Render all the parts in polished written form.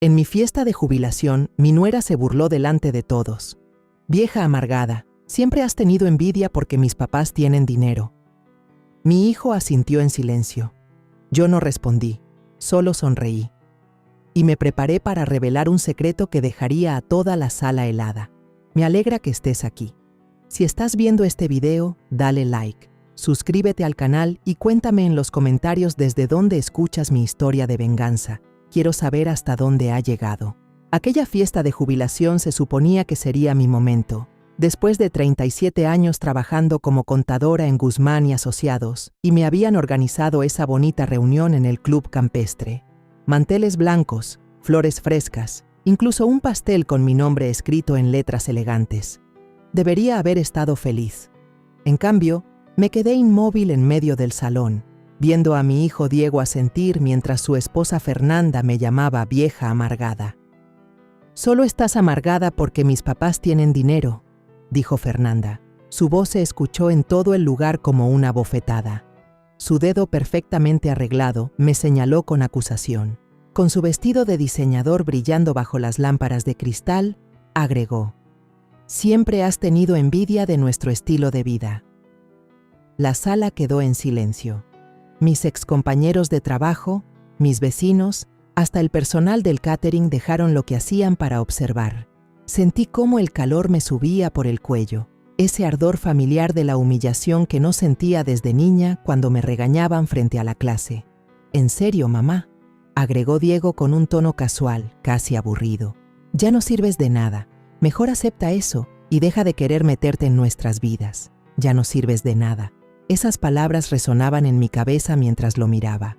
En mi fiesta de jubilación, mi nuera se burló delante de todos. Vieja amargada, siempre has tenido envidia porque mis papás tienen dinero. Mi hijo asintió en silencio. Yo no respondí, solo sonreí. Y me preparé para revelar un secreto que dejaría a toda la sala helada. Me alegra que estés aquí. Si estás viendo este video, dale like, suscríbete al canal y cuéntame en los comentarios desde dónde escuchas mi historia de venganza. Quiero saber hasta dónde ha llegado. Aquella fiesta de jubilación se suponía que sería mi momento. Después de 37 años trabajando como contadora en Guzmán y Asociados, y me habían organizado esa bonita reunión en el Club Campestre. Manteles blancos, flores frescas, incluso un pastel con mi nombre escrito en letras elegantes. Debería haber estado feliz. En cambio, me quedé inmóvil en medio del salón, viendo a mi hijo Diego asentir mientras su esposa Fernanda me llamaba vieja amargada. «Solo estás amargada porque mis papás tienen dinero», dijo Fernanda. Su voz se escuchó en todo el lugar como una bofetada. Su dedo perfectamente arreglado me señaló con acusación. Con su vestido de diseñador brillando bajo las lámparas de cristal, agregó: «Siempre has tenido envidia de nuestro estilo de vida». La sala quedó en silencio. Mis excompañeros de trabajo, mis vecinos, hasta el personal del catering dejaron lo que hacían para observar. Sentí cómo el calor me subía por el cuello, ese ardor familiar de la humillación que no sentía desde niña cuando me regañaban frente a la clase. «¿En serio, mamá?», agregó Diego con un tono casual, casi aburrido. «Ya no sirves de nada. Mejor acepta eso y deja de querer meterte en nuestras vidas. Ya no sirves de nada». Esas palabras resonaban en mi cabeza mientras lo miraba.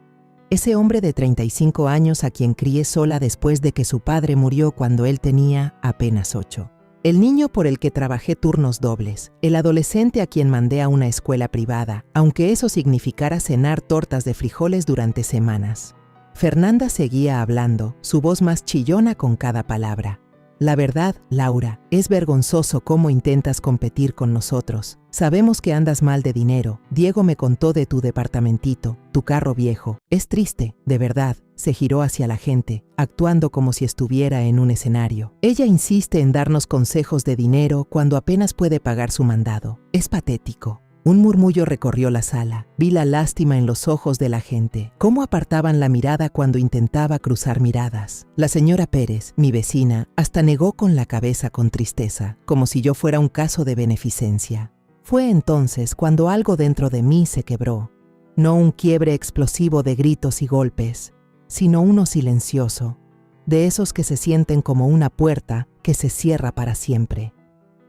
Ese hombre de 35 años a quien crié sola después de que su padre murió cuando él tenía apenas 8. El niño por el que trabajé turnos dobles, el adolescente a quien mandé a una escuela privada, aunque eso significara cenar tortas de frijoles durante semanas. Fernanda seguía hablando, su voz más chillona con cada palabra. «La verdad, Laura, es vergonzoso cómo intentas competir con nosotros. Sabemos que andas mal de dinero. Diego me contó de tu departamentito, tu carro viejo. Es triste, de verdad». Se giró hacia la gente, actuando como si estuviera en un escenario. «Ella insiste en darnos consejos de dinero cuando apenas puede pagar su mandado. Es patético». Un murmullo recorrió la sala. Vi la lástima en los ojos de la gente. Cómo apartaban la mirada cuando intentaba cruzar miradas. La señora Pérez, mi vecina, hasta negó con la cabeza con tristeza, como si yo fuera un caso de beneficencia. Fue entonces cuando algo dentro de mí se quebró. No un quiebre explosivo de gritos y golpes, sino uno silencioso, de esos que se sienten como una puerta que se cierra para siempre.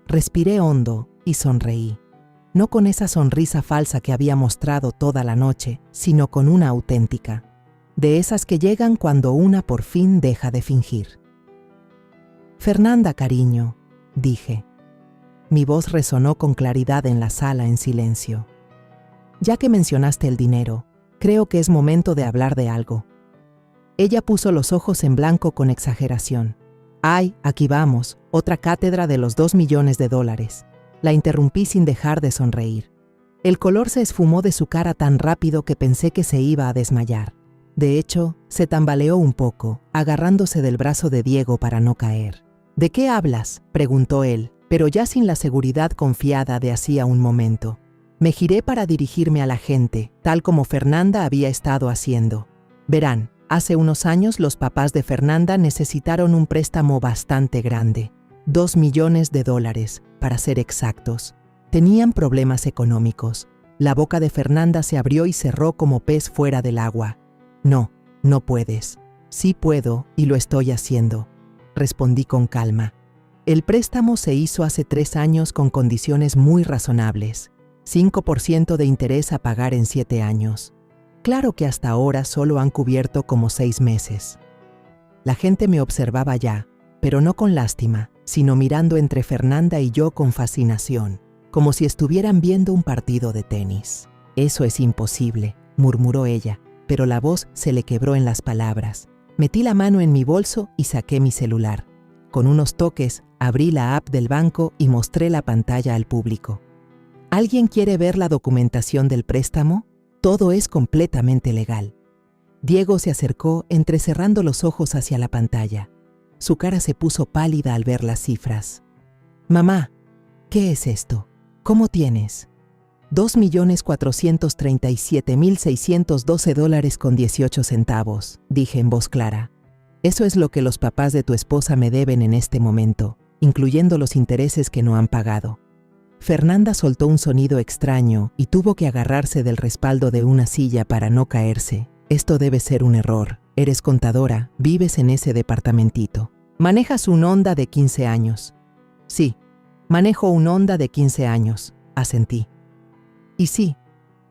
Respiré hondo y sonreí. No con esa sonrisa falsa que había mostrado toda la noche, sino con una auténtica, de esas que llegan cuando una por fin deja de fingir. «Fernanda, cariño», dije. Mi voz resonó con claridad en la sala en silencio. «Ya que mencionaste el dinero, creo que es momento de hablar de algo». Ella puso los ojos en blanco con exageración. «Ay, aquí vamos, otra cátedra de los $2 millones». La interrumpí sin dejar de sonreír. El color se esfumó de su cara tan rápido que pensé que se iba a desmayar. De hecho, se tambaleó un poco, agarrándose del brazo de Diego para no caer. «¿De qué hablas?», preguntó él, pero ya sin la seguridad confiada de hacía un momento. Me giré para dirigirme a la gente, tal como Fernanda había estado haciendo. «Verán, hace unos años los papás de Fernanda necesitaron un préstamo bastante grande. $2 millones, para ser exactos. Tenían problemas económicos. La boca de Fernanda se abrió y cerró como pez fuera del agua. «No, no puedes». «Sí puedo, y lo estoy haciendo», respondí con calma. El préstamo se hizo hace 3 años con condiciones muy razonables. 5% de interés a pagar en 7 años. Claro que hasta ahora solo han cubierto como 6 meses. La gente me observaba ya, pero no con lástima, sino mirando entre Fernanda y yo con fascinación, como si estuvieran viendo un partido de tenis. «Eso es imposible», murmuró ella, pero la voz se le quebró en las palabras. Metí la mano en mi bolso y saqué mi celular. Con unos toques, abrí la app del banco y mostré la pantalla al público. «¿Alguien quiere ver la documentación del préstamo? Todo es completamente legal». Diego se acercó, entrecerrando los ojos hacia la pantalla. Su cara se puso pálida al ver las cifras. «Mamá, ¿qué es esto? ¿Cómo tienes?» $2,437,612.18, dije en voz clara. Eso es lo que los papás de tu esposa me deben en este momento, incluyendo los intereses que no han pagado. Fernanda soltó un sonido extraño y tuvo que agarrarse del respaldo de una silla para no caerse. Esto debe ser un error. Eres contadora, vives en ese departamentito. Manejas un Honda de 15 años. Sí, manejo un Honda de 15 años, asentí. Y sí,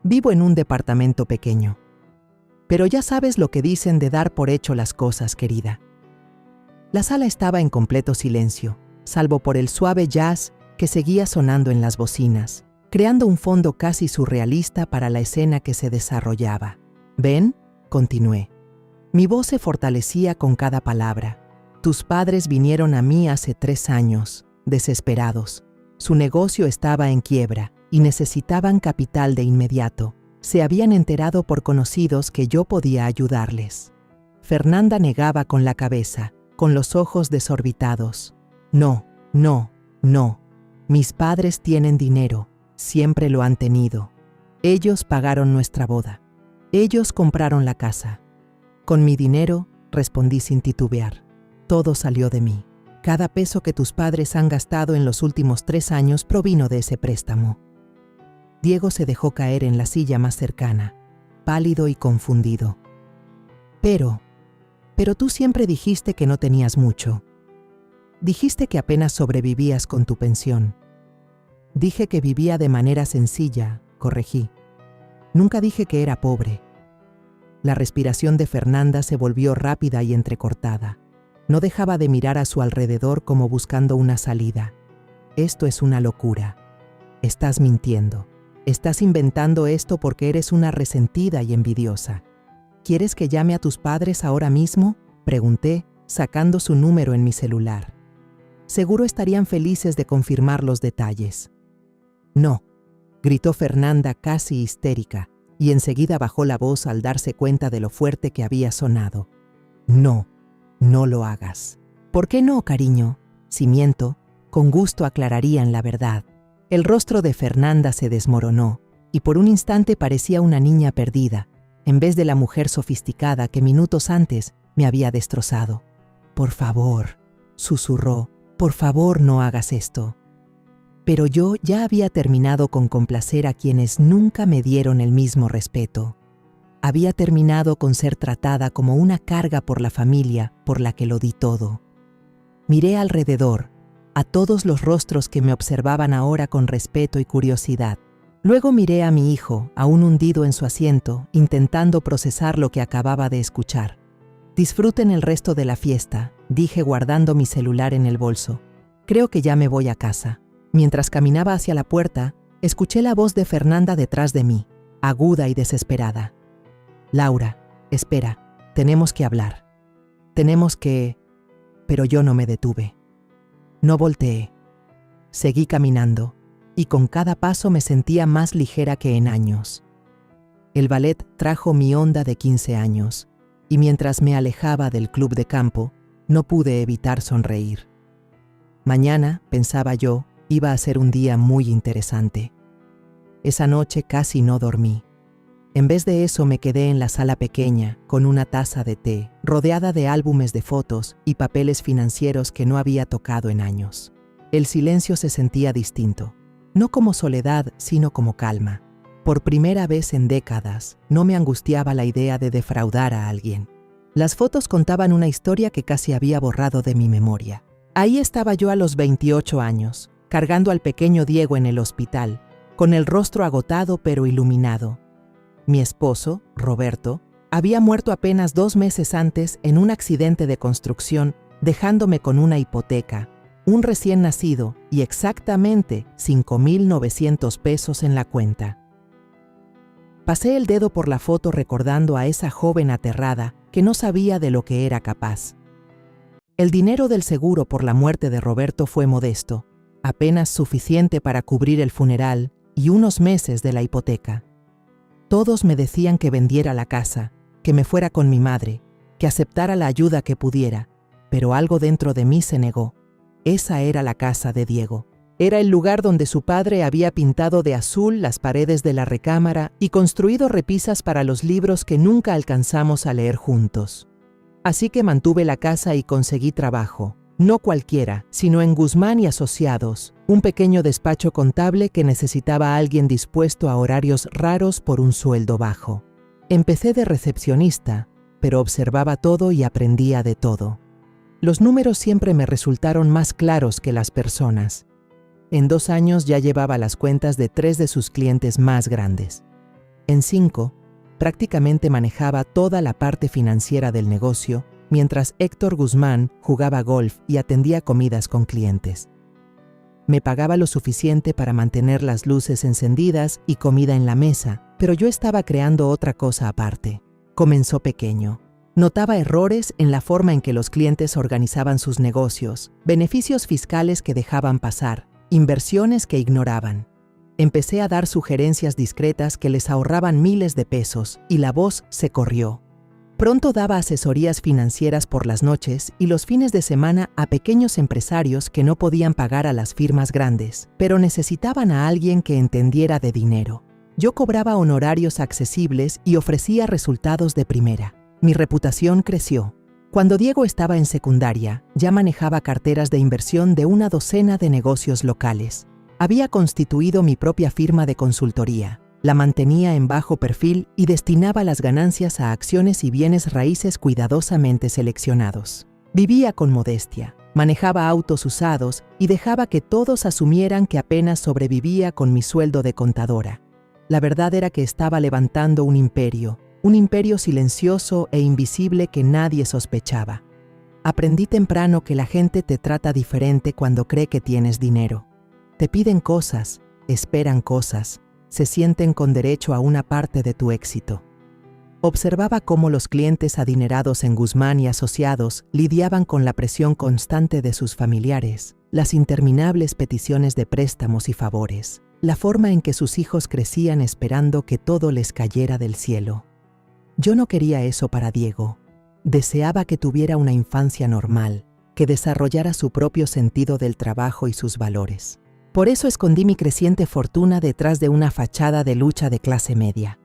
vivo en un departamento pequeño. Pero ya sabes lo que dicen de dar por hecho las cosas, querida. La sala estaba en completo silencio, salvo por el suave jazz que seguía sonando en las bocinas, creando un fondo casi surrealista para la escena que se desarrollaba. «¿Ven?», continué. Mi voz se fortalecía con cada palabra. Tus padres vinieron a mí hace 3 años, desesperados. Su negocio estaba en quiebra y necesitaban capital de inmediato. Se habían enterado por conocidos que yo podía ayudarles. Fernanda negaba con la cabeza, con los ojos desorbitados. No, no, no. Mis padres tienen dinero, siempre lo han tenido. Ellos pagaron nuestra boda. Ellos compraron la casa. Con mi dinero, respondí sin titubear. Todo salió de mí. Cada peso que tus padres han gastado en los últimos 3 años provino de ese préstamo. Diego se dejó caer en la silla más cercana, pálido y confundido. Pero tú siempre dijiste que no tenías mucho. Dijiste que apenas sobrevivías con tu pensión. Dije que vivía de manera sencilla, corregí. Nunca dije que era pobre. La respiración de Fernanda se volvió rápida y entrecortada. No dejaba de mirar a su alrededor como buscando una salida. Esto es una locura. Estás mintiendo. Estás inventando esto porque eres una resentida y envidiosa. ¿Quieres que llame a tus padres ahora mismo?, pregunté, sacando su número en mi celular. Seguro estarían felices de confirmar los detalles. No, gritó Fernanda casi histérica, y enseguida bajó la voz al darse cuenta de lo fuerte que había sonado. No, no lo hagas. ¿Por qué no, cariño? Si miento, con gusto aclararían la verdad. El rostro de Fernanda se desmoronó, y por un instante parecía una niña perdida, en vez de la mujer sofisticada que minutos antes me había destrozado. Por favor, susurró, por favor no hagas esto. Pero yo ya había terminado con complacer a quienes nunca me dieron el mismo respeto. Había terminado con ser tratada como una carga por la familia por la que lo di todo. Miré alrededor, a todos los rostros que me observaban ahora con respeto y curiosidad. Luego miré a mi hijo, aún hundido en su asiento, intentando procesar lo que acababa de escuchar. Disfruten el resto de la fiesta, dije guardando mi celular en el bolso. Creo que ya me voy a casa. Mientras caminaba hacia la puerta, escuché la voz de Fernanda detrás de mí, aguda y desesperada. Laura, espera, tenemos que hablar. Tenemos que... Pero yo no me detuve. No volteé. Seguí caminando, y con cada paso me sentía más ligera que en años. El ballet trajo mi Honda de 15 años, y mientras me alejaba del club de campo, no pude evitar sonreír. Mañana, pensaba yo, iba a ser un día muy interesante. Esa noche casi no dormí. En vez de eso me quedé en la sala pequeña, con una taza de té, rodeada de álbumes de fotos y papeles financieros que no había tocado en años. El silencio se sentía distinto, no como soledad, sino como calma. Por primera vez en décadas, no me angustiaba la idea de defraudar a alguien. Las fotos contaban una historia que casi había borrado de mi memoria. Ahí estaba yo a los 28 años, cargando al pequeño Diego en el hospital, con el rostro agotado pero iluminado. Mi esposo, Roberto, había muerto apenas 2 meses antes en un accidente de construcción, dejándome con una hipoteca, un recién nacido y exactamente 5,900 pesos en la cuenta. Pasé el dedo por la foto recordando a esa joven aterrada que no sabía de lo que era capaz. El dinero del seguro por la muerte de Roberto fue modesto, apenas suficiente para cubrir el funeral y unos meses de la hipoteca. Todos me decían que vendiera la casa, que me fuera con mi madre, que aceptara la ayuda que pudiera, pero algo dentro de mí se negó. Esa era la casa de Diego. Era el lugar donde su padre había pintado de azul las paredes de la recámara y construido repisas para los libros que nunca alcanzamos a leer juntos. Así que mantuve la casa y conseguí trabajo. No cualquiera, sino en Guzmán y Asociados, un pequeño despacho contable que necesitaba a alguien dispuesto a horarios raros por un sueldo bajo. Empecé de recepcionista, pero observaba todo y aprendía de todo. Los números siempre me resultaron más claros que las personas. En 2 años ya llevaba las cuentas de 3 de sus clientes más grandes. En 5, prácticamente manejaba toda la parte financiera del negocio, mientras Héctor Guzmán jugaba golf y atendía comidas con clientes. Me pagaba lo suficiente para mantener las luces encendidas y comida en la mesa, pero yo estaba creando otra cosa aparte. Comenzó pequeño. Notaba errores en la forma en que los clientes organizaban sus negocios, beneficios fiscales que dejaban pasar, inversiones que ignoraban. Empecé a dar sugerencias discretas que les ahorraban miles de pesos y la voz se corrió. Pronto daba asesorías financieras por las noches y los fines de semana a pequeños empresarios que no podían pagar a las firmas grandes, pero necesitaban a alguien que entendiera de dinero. Yo cobraba honorarios accesibles y ofrecía resultados de primera. Mi reputación creció. Cuando Diego estaba en secundaria, ya manejaba carteras de inversión de una docena de negocios locales. Había constituido mi propia firma de consultoría. La mantenía en bajo perfil y destinaba las ganancias a acciones y bienes raíces cuidadosamente seleccionados. Vivía con modestia, manejaba autos usados y dejaba que todos asumieran que apenas sobrevivía con mi sueldo de contadora. La verdad era que estaba levantando un imperio silencioso e invisible que nadie sospechaba. Aprendí temprano que la gente te trata diferente cuando cree que tienes dinero. Te piden cosas, esperan cosas, se sienten con derecho a una parte de tu éxito. Observaba cómo los clientes adinerados en Guzmán y Asociados lidiaban con la presión constante de sus familiares, las interminables peticiones de préstamos y favores, la forma en que sus hijos crecían esperando que todo les cayera del cielo. Yo no quería eso para Diego. Deseaba que tuviera una infancia normal, que desarrollara su propio sentido del trabajo y sus valores. Por eso escondí mi creciente fortuna detrás de una fachada de lucha de clase media.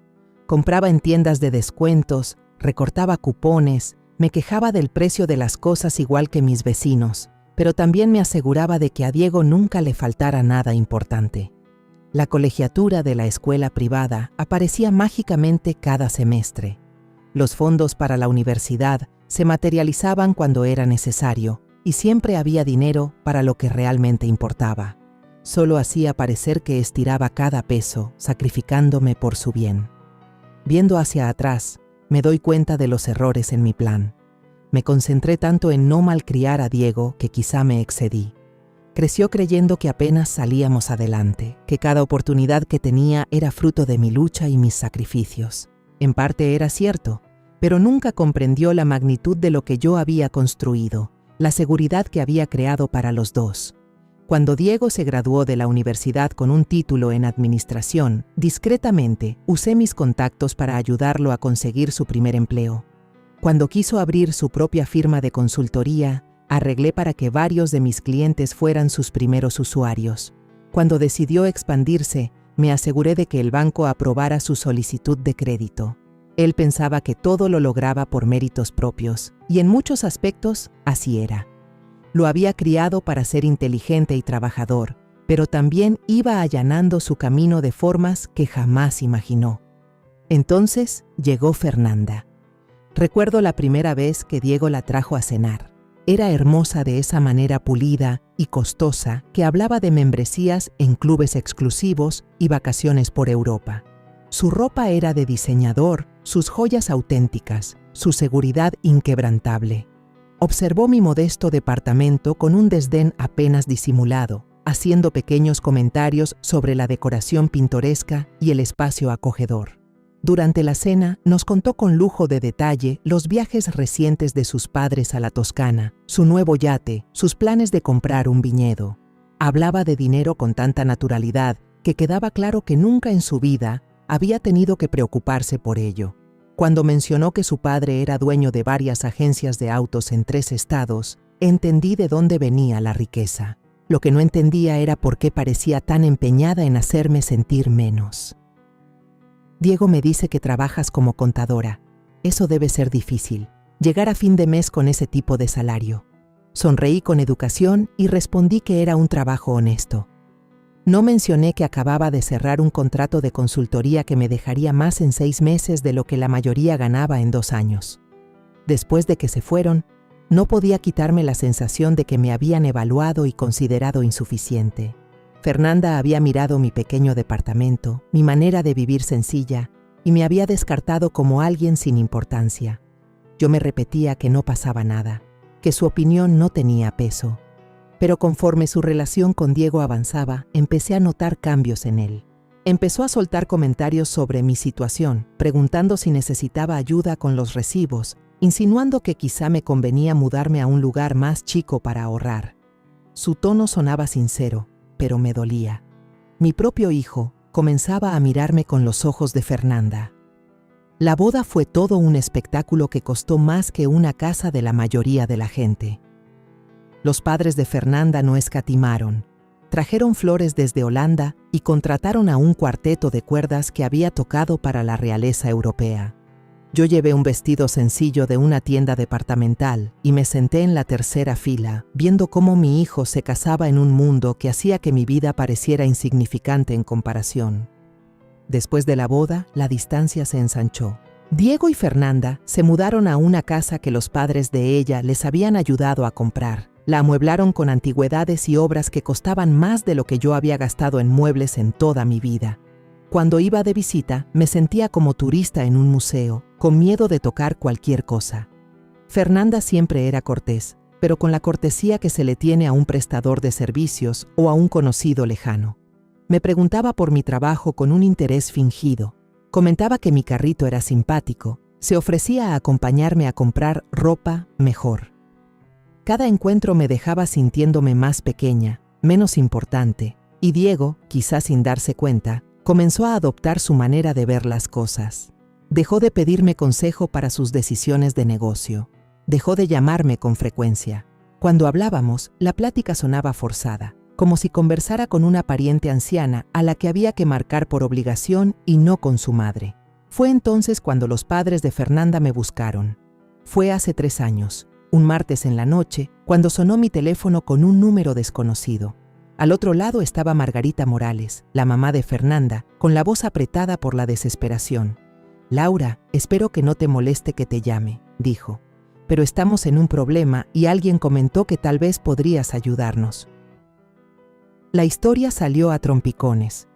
Compraba en tiendas de descuentos, recortaba cupones, me quejaba del precio de las cosas igual que mis vecinos, pero también me aseguraba de que a Diego nunca le faltara nada importante. La colegiatura de la escuela privada aparecía mágicamente cada semestre. Los fondos para la universidad se materializaban cuando era necesario y siempre había dinero para lo que realmente importaba. Solo hacía parecer que estiraba cada peso, sacrificándome por su bien. Viendo hacia atrás, me doy cuenta de los errores en mi plan. Me concentré tanto en no malcriar a Diego que quizá me excedí. Creció creyendo que apenas salíamos adelante, que cada oportunidad que tenía era fruto de mi lucha y mis sacrificios. En parte era cierto, pero nunca comprendió la magnitud de lo que yo había construido, la seguridad que había creado para los dos. Cuando Diego se graduó de la universidad con un título en administración, discretamente usé mis contactos para ayudarlo a conseguir su primer empleo. Cuando quiso abrir su propia firma de consultoría, arreglé para que varios de mis clientes fueran sus primeros usuarios. Cuando decidió expandirse, me aseguré de que el banco aprobara su solicitud de crédito. Él pensaba que todo lo lograba por méritos propios, y en muchos aspectos así era. Lo había criado para ser inteligente y trabajador, pero también iba allanando su camino de formas que jamás imaginó. Entonces llegó Fernanda. Recuerdo la primera vez que Diego la trajo a cenar. Era hermosa de esa manera pulida y costosa que hablaba de membresías en clubes exclusivos y vacaciones por Europa. Su ropa era de diseñador, sus joyas auténticas, su seguridad inquebrantable. Observó mi modesto departamento con un desdén apenas disimulado, haciendo pequeños comentarios sobre la decoración pintoresca y el espacio acogedor. Durante la cena, nos contó con lujo de detalle los viajes recientes de sus padres a la Toscana, su nuevo yate, sus planes de comprar un viñedo. Hablaba de dinero con tanta naturalidad que quedaba claro que nunca en su vida había tenido que preocuparse por ello. Cuando mencionó que su padre era dueño de varias agencias de autos en 3 estados, entendí de dónde venía la riqueza. Lo que no entendía era por qué parecía tan empeñada en hacerme sentir menos. Diego me dice que trabajas como contadora. Eso debe ser difícil, llegar a fin de mes con ese tipo de salario. Sonreí con educación y respondí que era un trabajo honesto. No mencioné que acababa de cerrar un contrato de consultoría que me dejaría más en 6 meses de lo que la mayoría ganaba en 2 años. Después de que se fueron, no podía quitarme la sensación de que me habían evaluado y considerado insuficiente. Fernanda había mirado mi pequeño departamento, mi manera de vivir sencilla, y me había descartado como alguien sin importancia. Yo me repetía que no pasaba nada, que su opinión no tenía peso. Pero conforme su relación con Diego avanzaba, empecé a notar cambios en él. Empezó a soltar comentarios sobre mi situación, preguntando si necesitaba ayuda con los recibos, insinuando que quizá me convenía mudarme a un lugar más chico para ahorrar. Su tono sonaba sincero, pero me dolía. Mi propio hijo comenzaba a mirarme con los ojos de Fernanda. La boda fue todo un espectáculo que costó más que una casa de la mayoría de la gente. Los padres de Fernanda no escatimaron. Trajeron flores desde Holanda y contrataron a un cuarteto de cuerdas que había tocado para la realeza europea. Yo llevé un vestido sencillo de una tienda departamental y me senté en la tercera fila, viendo cómo mi hijo se casaba en un mundo que hacía que mi vida pareciera insignificante en comparación. Después de la boda, la distancia se ensanchó. Diego y Fernanda se mudaron a una casa que los padres de ella les habían ayudado a comprar. La amueblaron con antigüedades y obras que costaban más de lo que yo había gastado en muebles en toda mi vida. Cuando iba de visita, me sentía como turista en un museo, con miedo de tocar cualquier cosa. Fernanda siempre era cortés, pero con la cortesía que se le tiene a un prestador de servicios o a un conocido lejano. Me preguntaba por mi trabajo con un interés fingido. Comentaba que mi carrito era simpático. Se ofrecía a acompañarme a comprar ropa mejor. Cada encuentro me dejaba sintiéndome más pequeña, menos importante, y Diego, quizás sin darse cuenta, comenzó a adoptar su manera de ver las cosas. Dejó de pedirme consejo para sus decisiones de negocio. Dejó de llamarme con frecuencia. Cuando hablábamos, la plática sonaba forzada, como si conversara con una pariente anciana a la que había que marcar por obligación y no con su madre. Fue entonces cuando los padres de Fernanda me buscaron. Fue hace 3 años. Un martes en la noche, cuando sonó mi teléfono con un número desconocido. Al otro lado estaba Margarita Morales, la mamá de Fernanda, con la voz apretada por la desesperación. «Laura, espero que no te moleste que te llame», dijo. «Pero estamos en un problema y alguien comentó que tal vez podrías ayudarnos». La historia salió a trompicones.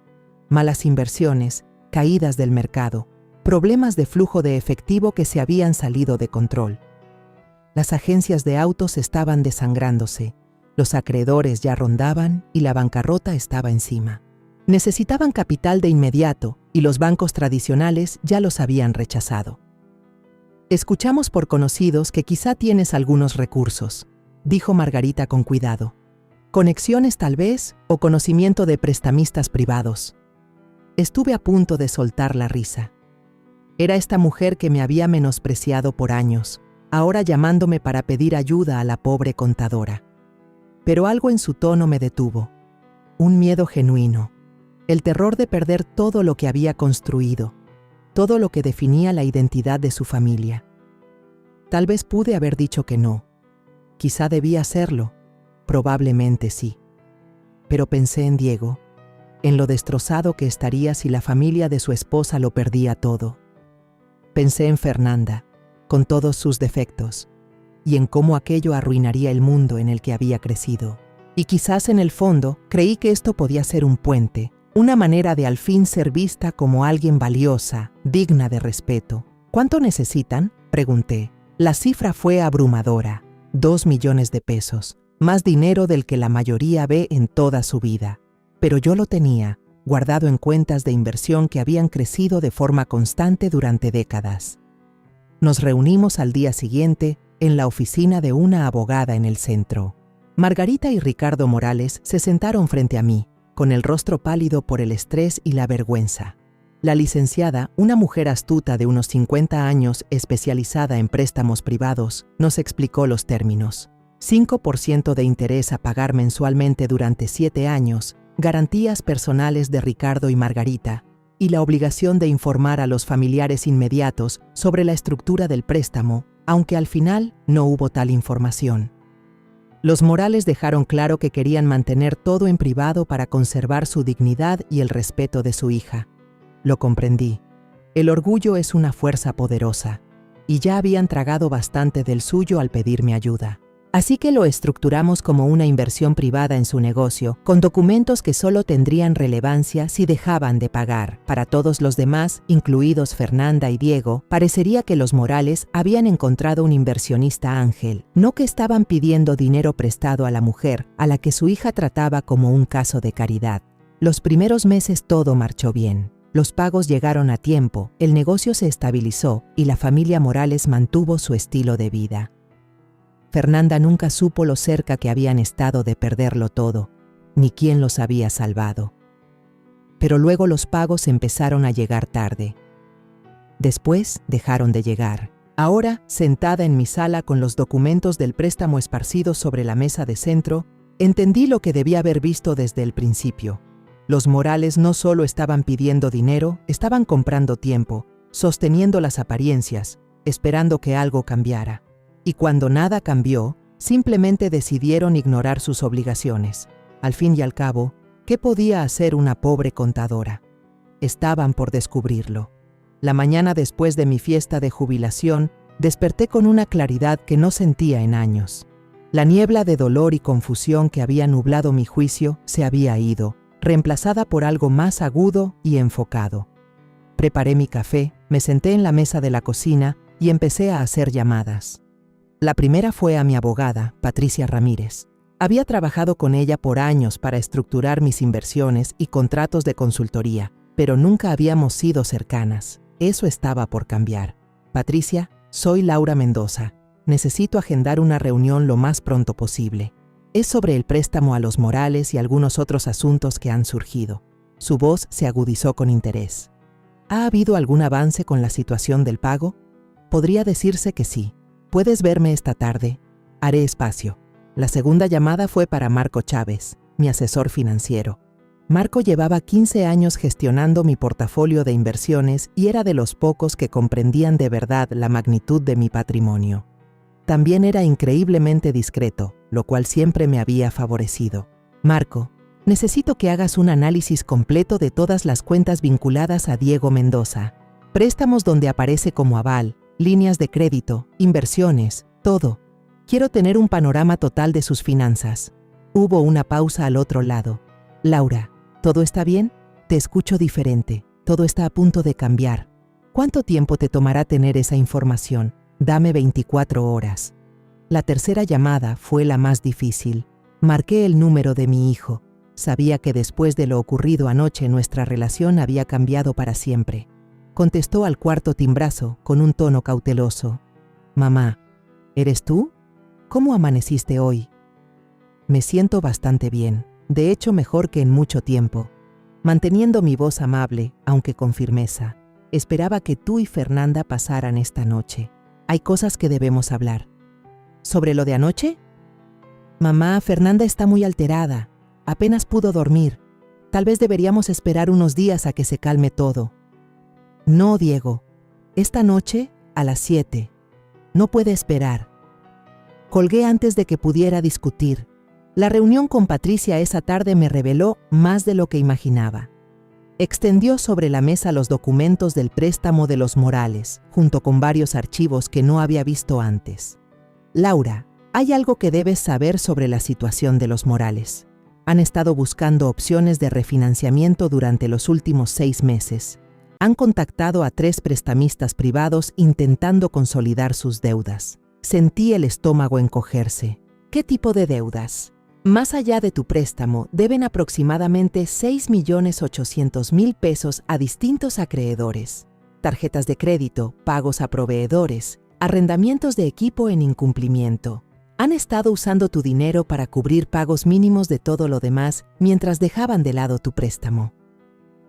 Malas inversiones, caídas del mercado, problemas de flujo de efectivo que se habían salido de control. Las agencias de autos estaban desangrándose, los acreedores ya rondaban y la bancarrota estaba encima. Necesitaban capital de inmediato y los bancos tradicionales ya los habían rechazado. «Escuchamos por conocidos que quizá tienes algunos recursos», dijo Margarita con cuidado. «Conexiones tal vez o conocimiento de prestamistas privados». Estuve a punto de soltar la risa. Era esta mujer que me había menospreciado por años, ahora llamándome para pedir ayuda a la pobre contadora. Pero algo en su tono me detuvo. Un miedo genuino. El terror de perder todo lo que había construido, todo lo que definía la identidad de su familia. Tal vez pude haber dicho que no. Quizá debía hacerlo. Probablemente sí. Pero pensé en Diego, en lo destrozado que estaría si la familia de su esposa lo perdía todo. Pensé en Fernanda, con todos sus defectos, y en cómo aquello arruinaría el mundo en el que había crecido. Y quizás en el fondo creí que esto podía ser un puente, una manera de al fin ser vista como alguien valiosa, digna de respeto. ¿Cuánto necesitan?, pregunté. La cifra fue abrumadora, 2 millones de pesos, más dinero del que la mayoría ve en toda su vida. Pero yo lo tenía, guardado en cuentas de inversión que habían crecido de forma constante durante décadas. Nos reunimos al día siguiente en la oficina de una abogada en el centro. Margarita y Ricardo Morales se sentaron frente a mí, con el rostro pálido por el estrés y la vergüenza. La licenciada, una mujer astuta de unos 50 años especializada en préstamos privados, nos explicó los términos. 5% de interés a pagar mensualmente durante 7 años, garantías personales de Ricardo y Margarita, y la obligación de informar a los familiares inmediatos sobre la estructura del préstamo, aunque al final no hubo tal información. Los Morales dejaron claro que querían mantener todo en privado para conservar su dignidad y el respeto de su hija. Lo comprendí. El orgullo es una fuerza poderosa, y ya habían tragado bastante del suyo al pedirme ayuda. Así que lo estructuramos como una inversión privada en su negocio, con documentos que solo tendrían relevancia si dejaban de pagar. Para todos los demás, incluidos Fernanda y Diego, parecería que los Morales habían encontrado un inversionista ángel, no que estaban pidiendo dinero prestado a la mujer, a la que su hija trataba como un caso de caridad. Los primeros meses todo marchó bien. Los pagos llegaron a tiempo, el negocio se estabilizó y la familia Morales mantuvo su estilo de vida. Fernanda nunca supo lo cerca que habían estado de perderlo todo, ni quién los había salvado. Pero luego los pagos empezaron a llegar tarde. Después dejaron de llegar. Ahora, sentada en mi sala con los documentos del préstamo esparcidos sobre la mesa de centro, entendí lo que debía haber visto desde el principio. Los Morales no solo estaban pidiendo dinero, estaban comprando tiempo, sosteniendo las apariencias, esperando que algo cambiara. Y cuando nada cambió, simplemente decidieron ignorar sus obligaciones. Al fin y al cabo, ¿qué podía hacer una pobre contadora? Estaban por descubrirlo. La mañana después de mi fiesta de jubilación, desperté con una claridad que no sentía en años. La niebla de dolor y confusión que había nublado mi juicio se había ido, reemplazada por algo más agudo y enfocado. Preparé mi café, me senté en la mesa de la cocina y empecé a hacer llamadas. La primera fue a mi abogada, Patricia Ramírez. Había trabajado con ella por años para estructurar mis inversiones y contratos de consultoría, pero nunca habíamos sido cercanas. Eso estaba por cambiar. Patricia, soy Laura Mendoza. Necesito agendar una reunión lo más pronto posible. Es sobre el préstamo a los Morales y algunos otros asuntos que han surgido. Su voz se agudizó con interés. ¿Ha habido algún avance con la situación del pago? Podría decirse que sí. ¿Puedes verme esta tarde? Haré espacio. La segunda llamada fue para Marco Chávez, mi asesor financiero. Marco llevaba 15 años gestionando mi portafolio de inversiones y era de los pocos que comprendían de verdad la magnitud de mi patrimonio. También era increíblemente discreto, lo cual siempre me había favorecido. Marco, necesito que hagas un análisis completo de todas las cuentas vinculadas a Diego Mendoza. Préstamos donde aparece como aval, líneas de crédito, inversiones, todo. Quiero tener un panorama total de sus finanzas. Hubo una pausa al otro lado. Laura, ¿todo está bien? Te escucho diferente. Todo está a punto de cambiar. ¿Cuánto tiempo te tomará tener esa información? Dame 24 horas. La tercera llamada fue la más difícil. Marqué el número de mi hijo. Sabía que después de lo ocurrido anoche nuestra relación había cambiado para siempre. Contestó al cuarto timbrazo con un tono cauteloso. Mamá, ¿eres tú? ¿Cómo amaneciste hoy? Me siento bastante bien, de hecho mejor que en mucho tiempo. Manteniendo mi voz amable, aunque con firmeza, esperaba que tú y Fernanda pasaran esta noche. Hay cosas que debemos hablar. ¿Sobre lo de anoche? Mamá, Fernanda está muy alterada. Apenas pudo dormir. Tal vez deberíamos esperar unos días a que se calme todo. No, Diego. Esta noche, a las 7. No puede esperar. Colgué antes de que pudiera discutir. La reunión con Patricia esa tarde me reveló más de lo que imaginaba. Extendió sobre la mesa los documentos del préstamo de los Morales, junto con varios archivos que no había visto antes. Laura, hay algo que debes saber sobre la situación de los Morales. Han estado buscando opciones de refinanciamiento durante los últimos 6 meses. Han contactado a 3 prestamistas privados intentando consolidar sus deudas. Sentí el estómago encogerse. ¿Qué tipo de deudas? Más allá de tu préstamo, deben aproximadamente 6.800.000 pesos a distintos acreedores. Tarjetas de crédito, pagos a proveedores, arrendamientos de equipo en incumplimiento. Han estado usando tu dinero para cubrir pagos mínimos de todo lo demás mientras dejaban de lado tu préstamo.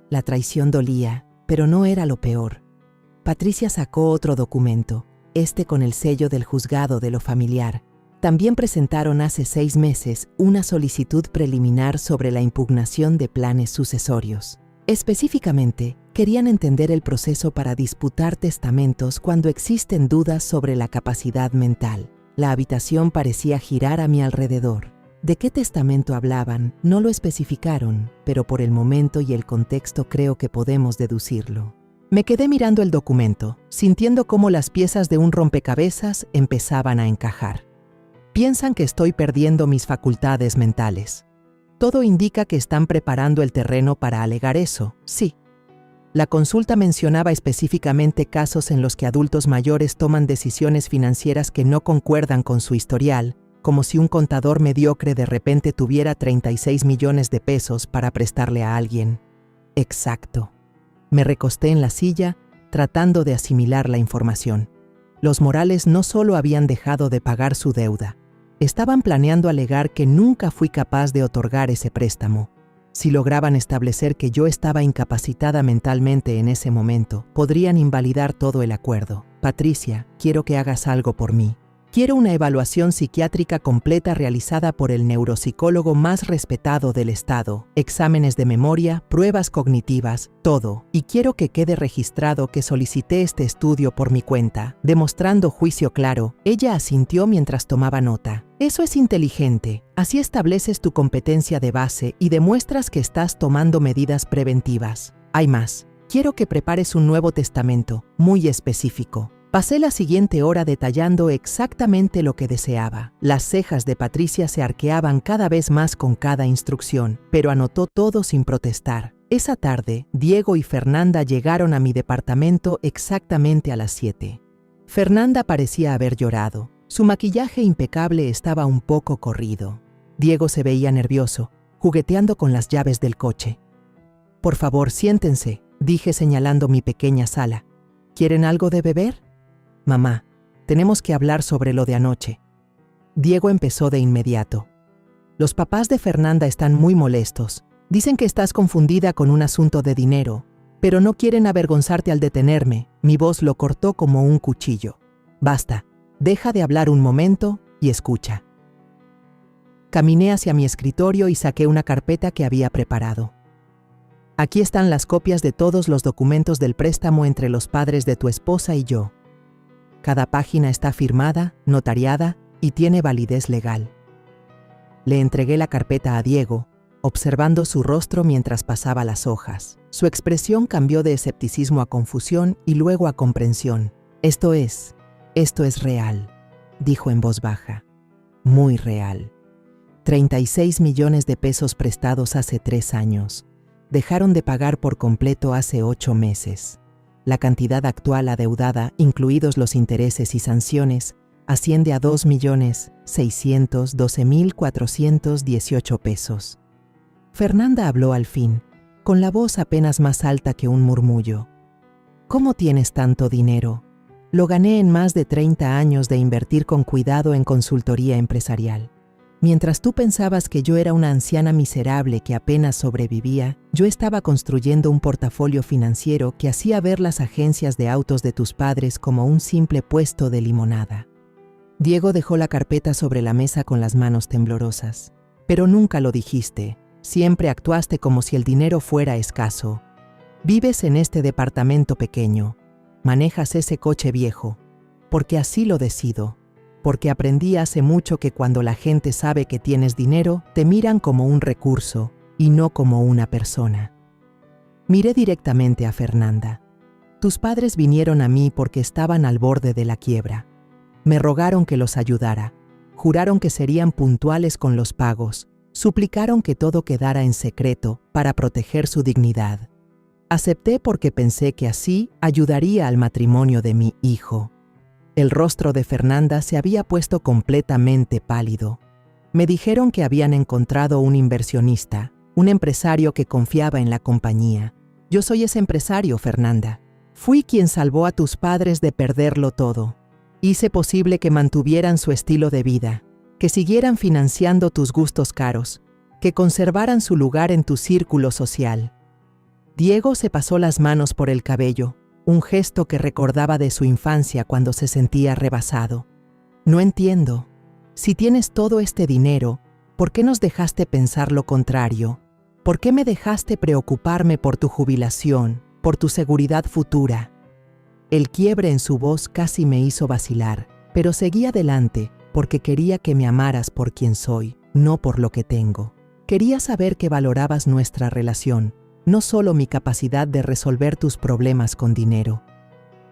La traición dolía. Pero no era lo peor. Patricia sacó otro documento, con el sello del juzgado de lo familiar. También presentaron hace 6 meses una solicitud preliminar sobre la impugnación de planes sucesorios. Específicamente, querían entender el proceso para disputar testamentos cuando existen dudas sobre la capacidad mental. La habitación parecía girar a mi alrededor. ¿De qué testamento hablaban? No lo especificaron, pero por el momento y el contexto creo que podemos deducirlo. Me quedé mirando el documento, sintiendo cómo las piezas de un rompecabezas empezaban a encajar. Piensan que estoy perdiendo mis facultades mentales. Todo indica que están preparando el terreno para alegar eso, sí. La consulta mencionaba específicamente casos en los que adultos mayores toman decisiones financieras que no concuerdan con su historial, como si un contador mediocre de repente tuviera 36 millones de pesos para prestarle a alguien. Exacto. Me recosté en la silla, tratando de asimilar la información. Los Morales no solo habían dejado de pagar su deuda, estaban planeando alegar que nunca fui capaz de otorgar ese préstamo. Si lograban establecer que yo estaba incapacitada mentalmente en ese momento, podrían invalidar todo el acuerdo. Patricia, quiero que hagas algo por mí. Quiero una evaluación psiquiátrica completa realizada por el neuropsicólogo más respetado del estado, exámenes de memoria, pruebas cognitivas, todo. Y quiero que quede registrado que solicité este estudio por mi cuenta, demostrando juicio claro. Ella asintió mientras tomaba nota. Eso es inteligente. Así estableces tu competencia de base y demuestras que estás tomando medidas preventivas. Hay más. Quiero que prepares un nuevo testamento, muy específico. Pasé la siguiente hora detallando exactamente lo que deseaba. Las cejas de Patricia se arqueaban cada vez más con cada instrucción, pero anotó todo sin protestar. Esa tarde, Diego y Fernanda llegaron a mi departamento exactamente a las 7. Fernanda parecía haber llorado. Su maquillaje impecable estaba un poco corrido. Diego se veía nervioso, jugueteando con las llaves del coche. «Por favor, siéntense», dije señalando mi pequeña sala. «¿Quieren algo de beber?» «Mamá, tenemos que hablar sobre lo de anoche». Diego empezó de inmediato. «Los papás de Fernanda están muy molestos. Dicen que estás confundida con un asunto de dinero, pero no quieren avergonzarte al detenerme». Mi voz lo cortó como un cuchillo. «Basta, deja de hablar un momento y escucha». Caminé hacia mi escritorio y saqué una carpeta que había preparado. «Aquí están las copias de todos los documentos del préstamo entre los padres de tu esposa y yo. Cada página está firmada, notariada y tiene validez legal». Le entregué la carpeta a Diego, observando su rostro mientras pasaba las hojas. Su expresión cambió de escepticismo a confusión y luego a comprensión. Esto es real», dijo en voz baja. «Muy real. 36 millones de pesos prestados hace 3 años. Dejaron de pagar por completo hace 8 meses. La cantidad actual adeudada, incluidos los intereses y sanciones, asciende a 2.612.418 pesos. Fernanda habló al fin, con la voz apenas más alta que un murmullo. «¿Cómo tienes tanto dinero? Lo gané en más de 30 años de invertir con cuidado en consultoría empresarial. Mientras tú pensabas que yo era una anciana miserable que apenas sobrevivía, yo estaba construyendo un portafolio financiero que hacía ver las agencias de autos de tus padres como un simple puesto de limonada». Diego dejó la carpeta sobre la mesa con las manos temblorosas. «Pero nunca lo dijiste. Siempre actuaste como si el dinero fuera escaso. Vives en este departamento pequeño. Manejas ese coche viejo. Porque así lo decido. Porque aprendí hace mucho que cuando la gente sabe que tienes dinero, te miran como un recurso y no como una persona». Miré directamente a Fernanda. «Tus padres vinieron a mí porque estaban al borde de la quiebra. Me rogaron que los ayudara. Juraron que serían puntuales con los pagos. Suplicaron que todo quedara en secreto para proteger su dignidad. Acepté porque pensé que así ayudaría al matrimonio de mi hijo». El rostro de Fernanda se había puesto completamente pálido. Me dijeron que habían encontrado un inversionista, un empresario que confiaba en la compañía. Yo soy ese empresario, Fernanda. Fui quien salvó a tus padres de perderlo todo. Hice posible que mantuvieran su estilo de vida, que siguieran financiando tus gustos caros, que conservaran su lugar en tu círculo social. Diego se pasó las manos por el cabello, un gesto que recordaba de su infancia cuando se sentía rebasado. No entiendo. Si tienes todo este dinero, ¿por qué nos dejaste pensar lo contrario? ¿Por qué me dejaste preocuparme por tu jubilación, por tu seguridad futura? El quiebre en su voz casi me hizo vacilar, pero seguí adelante porque quería que me amaras por quien soy, no por lo que tengo. Quería saber que valorabas nuestra relación, no solo mi capacidad de resolver tus problemas con dinero.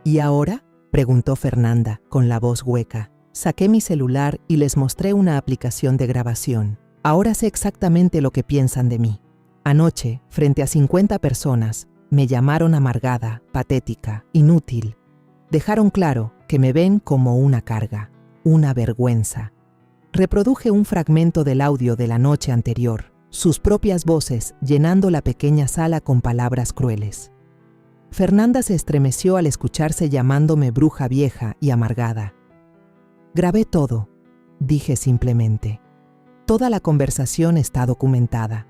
¿Y ahora?, preguntó Fernanda, con la voz hueca. Saqué mi celular y les mostré una aplicación de grabación. Ahora sé exactamente lo que piensan de mí. Anoche, frente a 50 personas, me llamaron amargada, patética, inútil. Dejaron claro que me ven como una carga, una vergüenza. Reproduje un fragmento del audio de la noche anterior, sus propias voces llenando la pequeña sala con palabras crueles. Fernanda se estremeció al escucharse llamándome bruja vieja y amargada. Grabé todo, dije simplemente. Toda la conversación está documentada.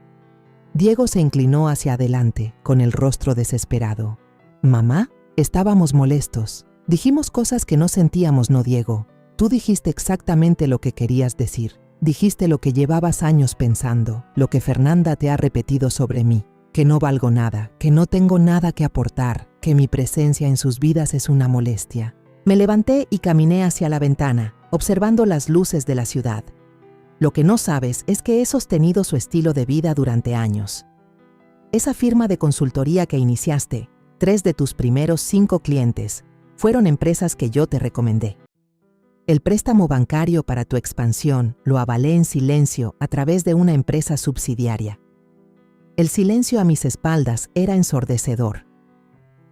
Diego se inclinó hacia adelante, con el rostro desesperado. ¿Mamá? Estábamos molestos. Dijimos cosas que no sentíamos, ¿no, Diego? Tú dijiste exactamente lo que querías decir. Dijiste lo que llevabas años pensando, lo que Fernanda te ha repetido sobre mí, que no valgo nada, que no tengo nada que aportar, que mi presencia en sus vidas es una molestia. Me levanté y caminé hacia la ventana, observando las luces de la ciudad. Lo que no sabes es que he sostenido su estilo de vida durante años. Esa firma de consultoría que iniciaste, 3 de tus primeros 5 clientes, fueron empresas que yo te recomendé. El préstamo bancario para tu expansión lo avalé en silencio a través de una empresa subsidiaria. El silencio a mis espaldas era ensordecedor.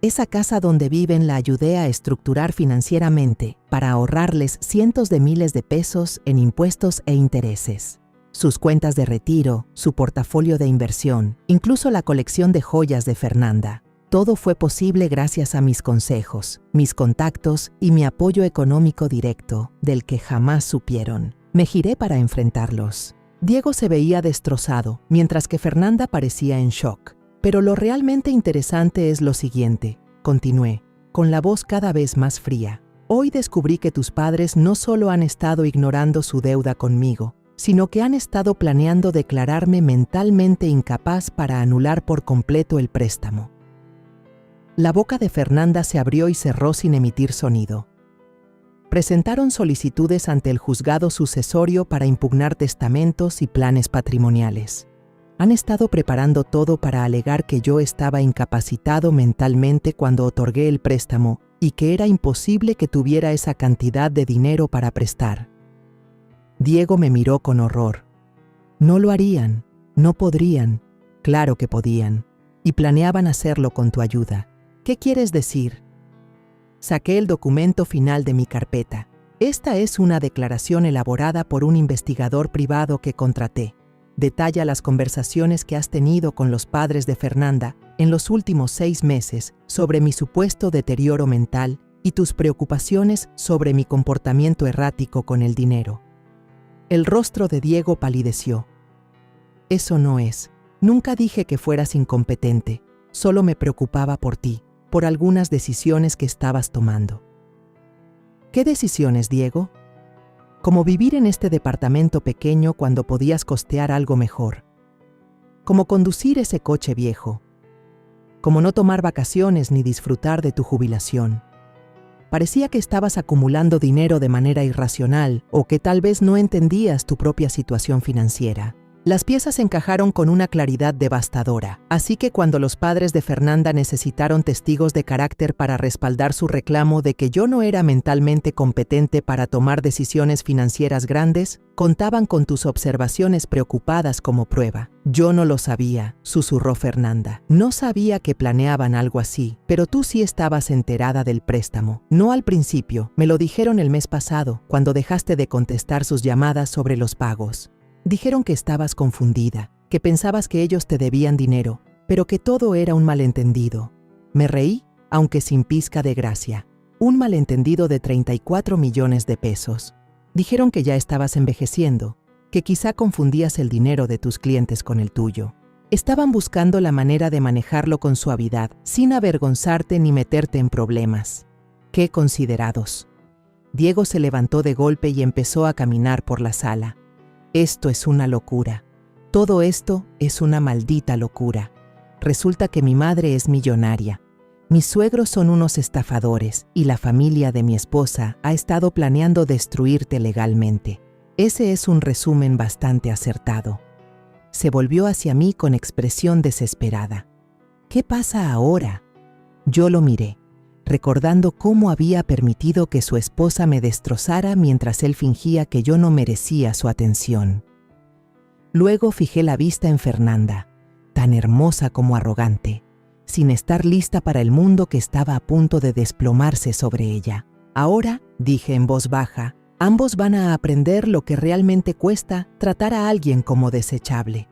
Esa casa donde viven la ayudé a estructurar financieramente para ahorrarles cientos de miles de pesos en impuestos e intereses. Sus cuentas de retiro, su portafolio de inversión, incluso la colección de joyas de Fernanda. Todo fue posible gracias a mis consejos, mis contactos y mi apoyo económico directo, del que jamás supieron. Me giré para enfrentarlos. Diego se veía destrozado, mientras que Fernanda parecía en shock. Pero lo realmente interesante es lo siguiente, continué, con la voz cada vez más fría. Hoy descubrí que tus padres no solo han estado ignorando su deuda conmigo, sino que han estado planeando declararme mentalmente incapaz para anular por completo el préstamo. La boca de Fernanda se abrió y cerró sin emitir sonido. Presentaron solicitudes ante el juzgado sucesorio para impugnar testamentos y planes patrimoniales. Han estado preparando todo para alegar que yo estaba incapacitado mentalmente cuando otorgué el préstamo y que era imposible que tuviera esa cantidad de dinero para prestar. Diego me miró con horror. No lo harían, no podrían, claro que podían, y planeaban hacerlo con tu ayuda. ¿Qué quieres decir? Saqué el documento final de mi carpeta. Esta es una declaración elaborada por un investigador privado que contraté. Detalla las conversaciones que has tenido con los padres de Fernanda en los últimos 6 meses sobre mi supuesto deterioro mental y tus preocupaciones sobre mi comportamiento errático con el dinero. El rostro de Diego palideció. Eso no es. Nunca dije que fueras incompetente. Solo me preocupaba por ti, por algunas decisiones que estabas tomando. ¿Qué decisiones, Diego? Como vivir en este departamento pequeño cuando podías costear algo mejor. Como conducir ese coche viejo. Como no tomar vacaciones ni disfrutar de tu jubilación. Parecía que estabas acumulando dinero de manera irracional o que tal vez no entendías tu propia situación financiera. Las piezas encajaron con una claridad devastadora, así que cuando los padres de Fernanda necesitaron testigos de carácter para respaldar su reclamo de que yo no era mentalmente competente para tomar decisiones financieras grandes, contaban con tus observaciones preocupadas como prueba. Yo no lo sabía, susurró Fernanda. No sabía que planeaban algo así, pero tú sí estabas enterada del préstamo. No al principio, me lo dijeron el mes pasado, cuando dejaste de contestar sus llamadas sobre los pagos. Dijeron que estabas confundida, que pensabas que ellos te debían dinero, pero que todo era un malentendido. Me reí, aunque sin pizca de gracia. Un malentendido de 34 millones de pesos. Dijeron que ya estabas envejeciendo, que quizá confundías el dinero de tus clientes con el tuyo. Estaban buscando la manera de manejarlo con suavidad, sin avergonzarte ni meterte en problemas. ¡Qué considerados! Diego se levantó de golpe y empezó a caminar por la sala. Esto es una locura. Todo esto es una maldita locura. Resulta que mi madre es millonaria. Mis suegros son unos estafadores y la familia de mi esposa ha estado planeando destruirte legalmente. Ese es un resumen bastante acertado. Se volvió hacia mí con expresión desesperada. ¿Qué pasa ahora? Yo lo miré, recordando cómo había permitido que su esposa me destrozara mientras él fingía que yo no merecía su atención. Luego fijé la vista en Fernanda, tan hermosa como arrogante, sin estar lista para el mundo que estaba a punto de desplomarse sobre ella. Ahora, dije en voz baja, ambos van a aprender lo que realmente cuesta tratar a alguien como desechable.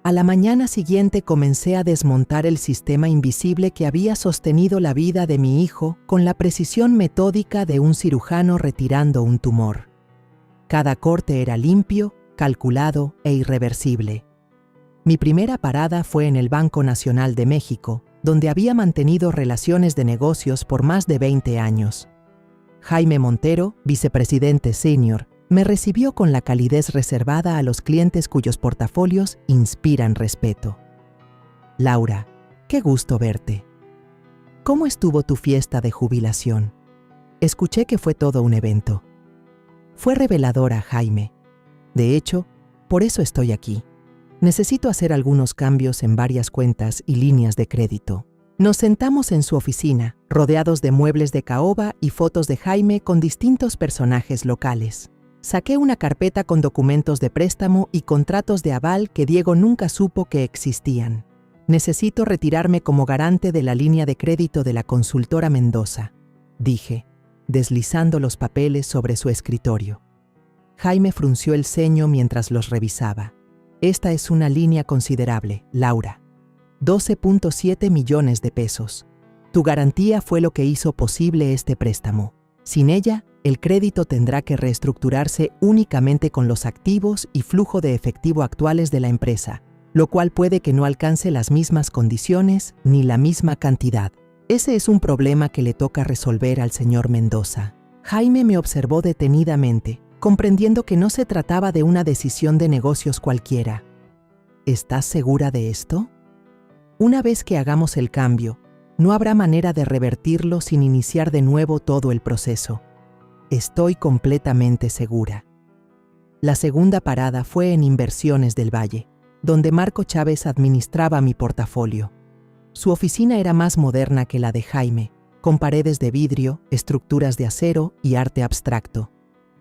A la mañana siguiente comencé a desmontar el sistema invisible que había sostenido la vida de mi hijo con la precisión metódica de un cirujano retirando un tumor. Cada corte era limpio, calculado e irreversible. Mi primera parada fue en el Banco Nacional de México, donde había mantenido relaciones de negocios por más de 20 años. Jaime Montero, vicepresidente senior, me recibió con la calidez reservada a los clientes cuyos portafolios inspiran respeto. Laura, qué gusto verte. ¿Cómo estuvo tu fiesta de jubilación? Escuché que fue todo un evento. Fue reveladora, Jaime. De hecho, por eso estoy aquí. Necesito hacer algunos cambios en varias cuentas y líneas de crédito. Nos sentamos en su oficina, rodeados de muebles de caoba y fotos de Jaime con distintos personajes locales. Saqué una carpeta con documentos de préstamo y contratos de aval que Diego nunca supo que existían. Necesito retirarme como garante de la línea de crédito de la consultora Mendoza, dije, deslizando los papeles sobre su escritorio. Jaime frunció el ceño mientras los revisaba. Esta es una línea considerable, Laura. 12.7 millones de pesos. Tu garantía fue lo que hizo posible este préstamo. Sin ella, el crédito tendrá que reestructurarse únicamente con los activos y flujo de efectivo actuales de la empresa, lo cual puede que no alcance las mismas condiciones ni la misma cantidad. Ese es un problema que le toca resolver al señor Mendoza. Jaime me observó detenidamente, comprendiendo que no se trataba de una decisión de negocios cualquiera. ¿Estás segura de esto? Una vez que hagamos el cambio, no habrá manera de revertirlo sin iniciar de nuevo todo el proceso. Estoy completamente segura. La segunda parada fue en Inversiones del Valle, donde Marco Chávez administraba mi portafolio. Su oficina era más moderna que la de Jaime, con paredes de vidrio, estructuras de acero y arte abstracto.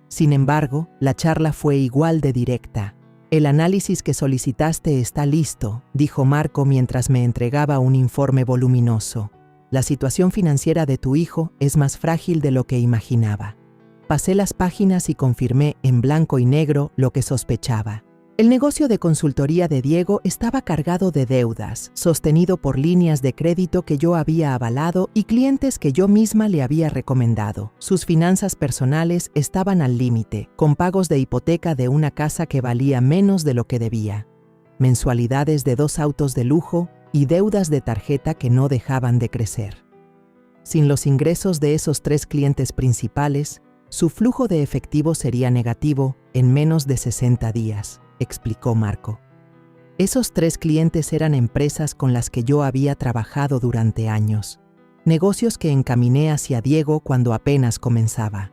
Sin embargo, la charla fue igual de directa. El análisis que solicitaste está listo, dijo Marco mientras me entregaba un informe voluminoso. La situación financiera de tu hijo es más frágil de lo que imaginaba. Pasé las páginas y confirmé en blanco y negro lo que sospechaba. El negocio de consultoría de Diego estaba cargado de deudas, sostenido por líneas de crédito que yo había avalado y clientes que yo misma le había recomendado. Sus finanzas personales estaban al límite, con pagos de hipoteca de una casa que valía menos de lo que debía, mensualidades de 2 autos de lujo y deudas de tarjeta que no dejaban de crecer. Sin los ingresos de esos 3 clientes principales, su flujo de efectivo sería negativo en menos de 60 días. Explicó Marco. Esos 3 clientes eran empresas con las que yo había trabajado durante años, negocios que encaminé hacia Diego cuando apenas comenzaba.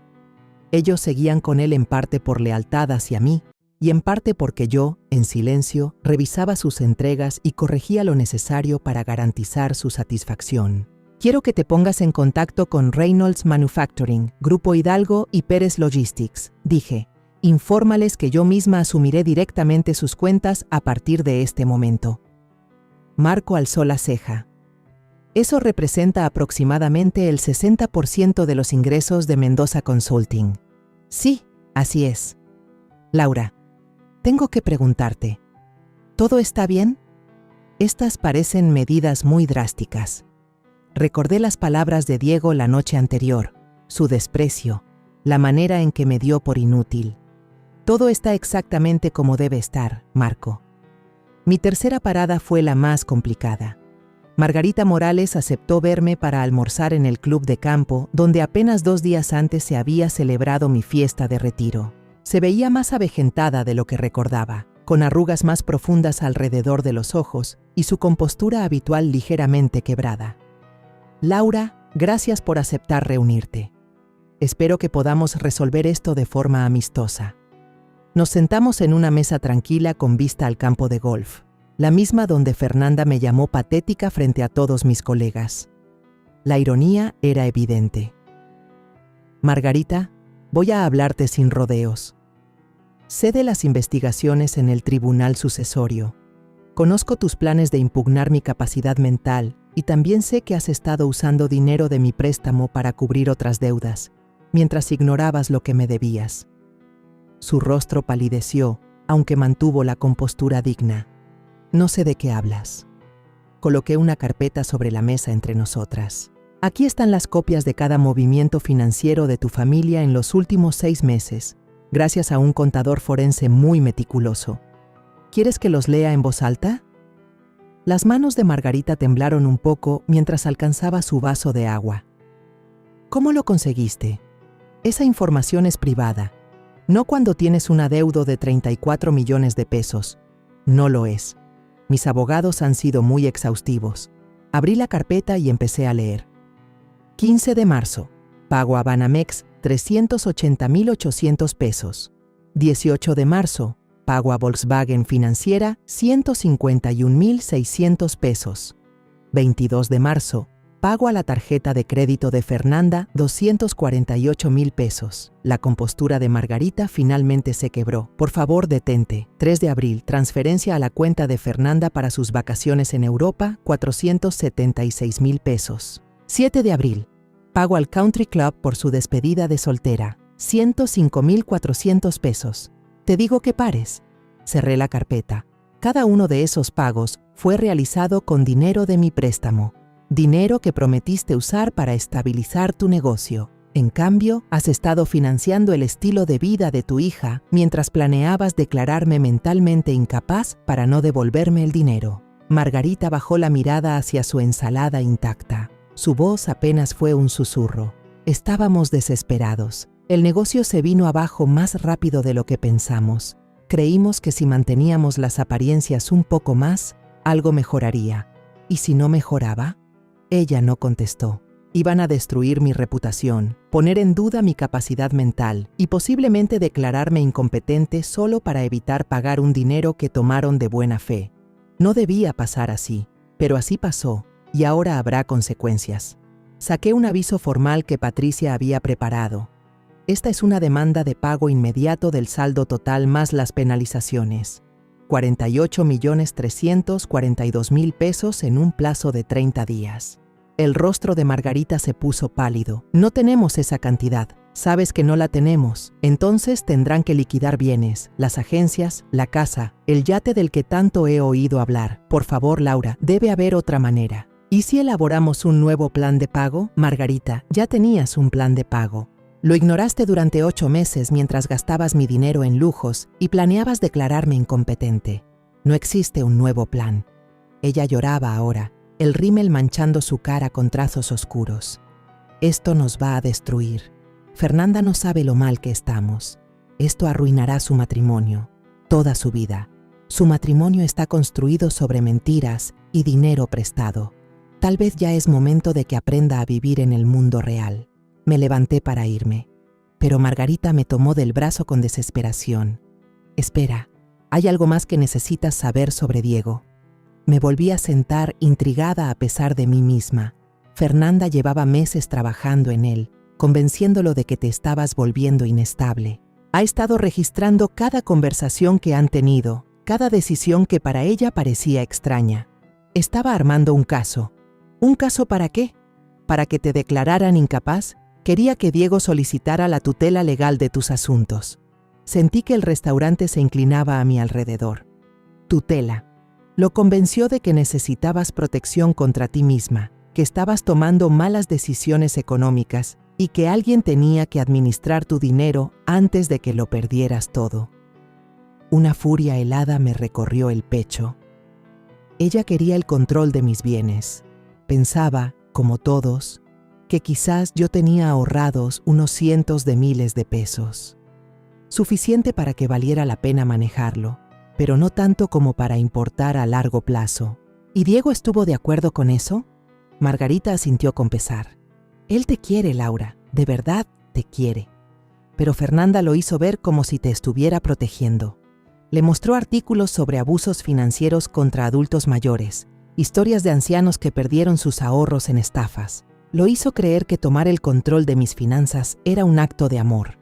Ellos seguían con él en parte por lealtad hacia mí y en parte porque yo, en silencio, revisaba sus entregas y corregía lo necesario para garantizar su satisfacción. Quiero que te pongas en contacto con Reynolds Manufacturing, Grupo Hidalgo y Pérez Logistics, dije. Infórmales que yo misma asumiré directamente sus cuentas a partir de este momento. Marco alzó la ceja. Eso representa aproximadamente el 60% de los ingresos de Mendoza Consulting. Sí, así es. Laura, tengo que preguntarte, ¿todo está bien? Estas parecen medidas muy drásticas. Recordé las palabras de Diego la noche anterior, su desprecio, la manera en que me dio por inútil. Todo está exactamente como debe estar, Marco. Mi tercera parada fue la más complicada. Margarita Morales aceptó verme para almorzar en el club de campo, donde apenas 2 días antes se había celebrado mi fiesta de retiro. Se veía más avejentada de lo que recordaba, con arrugas más profundas alrededor de los ojos y su compostura habitual ligeramente quebrada. Laura, gracias por aceptar reunirte. Espero que podamos resolver esto de forma amistosa. Nos sentamos en una mesa tranquila con vista al campo de golf, la misma donde Fernanda me llamó patética frente a todos mis colegas. La ironía era evidente. Margarita, voy a hablarte sin rodeos. Sé de las investigaciones en el tribunal sucesorio. Conozco tus planes de impugnar mi capacidad mental y también sé que has estado usando dinero de mi préstamo para cubrir otras deudas, mientras ignorabas lo que me debías. Su rostro palideció, aunque mantuvo la compostura digna. No sé de qué hablas. Coloqué una carpeta sobre la mesa entre nosotras. Aquí están las copias de cada movimiento financiero de tu familia en los últimos 6 meses, gracias a un contador forense muy meticuloso. ¿Quieres que los lea en voz alta? Las manos de Margarita temblaron un poco mientras alcanzaba su vaso de agua. ¿Cómo lo conseguiste? Esa información es privada. No cuando tienes un adeudo de 34 millones de pesos. No lo es. Mis abogados han sido muy exhaustivos. Abrí la carpeta y empecé a leer. 15 de marzo. Pago a Banamex 380,800 pesos. 18 de marzo. Pago a Volkswagen Financiera 151,600 pesos. 22 de marzo. Pago a la tarjeta de crédito de Fernanda 248,000 pesos. La compostura de Margarita finalmente se quebró. Por favor, detente. 3 de abril, transferencia a la cuenta de Fernanda para sus vacaciones en Europa, 476,000 pesos. 7 de abril, pago al Country Club por su despedida de soltera, 105,400 pesos. Te digo que pares. Cerré la carpeta. Cada uno de esos pagos fue realizado con dinero de mi préstamo. Dinero que prometiste usar para estabilizar tu negocio. En cambio, has estado financiando el estilo de vida de tu hija mientras planeabas declararme mentalmente incapaz para no devolverme el dinero. Margarita bajó la mirada hacia su ensalada intacta. Su voz apenas fue un susurro. Estábamos desesperados. El negocio se vino abajo más rápido de lo que pensamos. Creímos que si manteníamos las apariencias un poco más, algo mejoraría. ¿Y si no mejoraba? Ella no contestó. Iban a destruir mi reputación, poner en duda mi capacidad mental y posiblemente declararme incompetente solo para evitar pagar un dinero que tomaron de buena fe. No debía pasar así, pero así pasó y ahora habrá consecuencias. Saqué un aviso formal que Patricia había preparado. Esta es una demanda de pago inmediato del saldo total más las penalizaciones. 48,342,000 pesos en un plazo de 30 días. El rostro de Margarita se puso pálido. No tenemos esa cantidad. Sabes que no la tenemos. Entonces tendrán que liquidar bienes, las agencias, la casa, el yate del que tanto he oído hablar. Por favor, Laura, debe haber otra manera. ¿Y si elaboramos un nuevo plan de pago? Margarita, ya tenías un plan de pago. Lo ignoraste durante 8 meses mientras gastabas mi dinero en lujos y planeabas declararme incompetente. No existe un nuevo plan. Ella lloraba ahora, el rímel manchando su cara con trazos oscuros. Esto nos va a destruir. Fernanda no sabe lo mal que estamos. Esto arruinará su matrimonio, toda su vida. Su matrimonio está construido sobre mentiras y dinero prestado. Tal vez ya es momento de que aprenda a vivir en el mundo real. Me levanté para irme, pero Margarita me tomó del brazo con desesperación. Espera, hay algo más que necesitas saber sobre Diego. Me volví a sentar intrigada a pesar de mí misma. Fernanda llevaba meses trabajando en él, convenciéndolo de que te estabas volviendo inestable. Ha estado registrando cada conversación que han tenido, cada decisión que para ella parecía extraña. Estaba armando un caso. ¿Un caso para qué? ¿Para que te declararan incapaz? Quería que Diego solicitara la tutela legal de tus asuntos. Sentí que el restaurante se inclinaba a mi alrededor. Tutela. Lo convenció de que necesitabas protección contra ti misma, que estabas tomando malas decisiones económicas y que alguien tenía que administrar tu dinero antes de que lo perdieras todo. Una furia helada me recorrió el pecho. Ella quería el control de mis bienes. Pensaba, como todos, que quizás yo tenía ahorrados unos cientos de miles de pesos. Suficiente para que valiera la pena manejarlo, pero no tanto como para importar a largo plazo. ¿Y Diego estuvo de acuerdo con eso? Margarita asintió con pesar. Él te quiere, Laura, de verdad te quiere. Pero Fernanda lo hizo ver como si te estuviera protegiendo. Le mostró artículos sobre abusos financieros contra adultos mayores, historias de ancianos que perdieron sus ahorros en estafas. Lo hizo creer que tomar el control de mis finanzas era un acto de amor.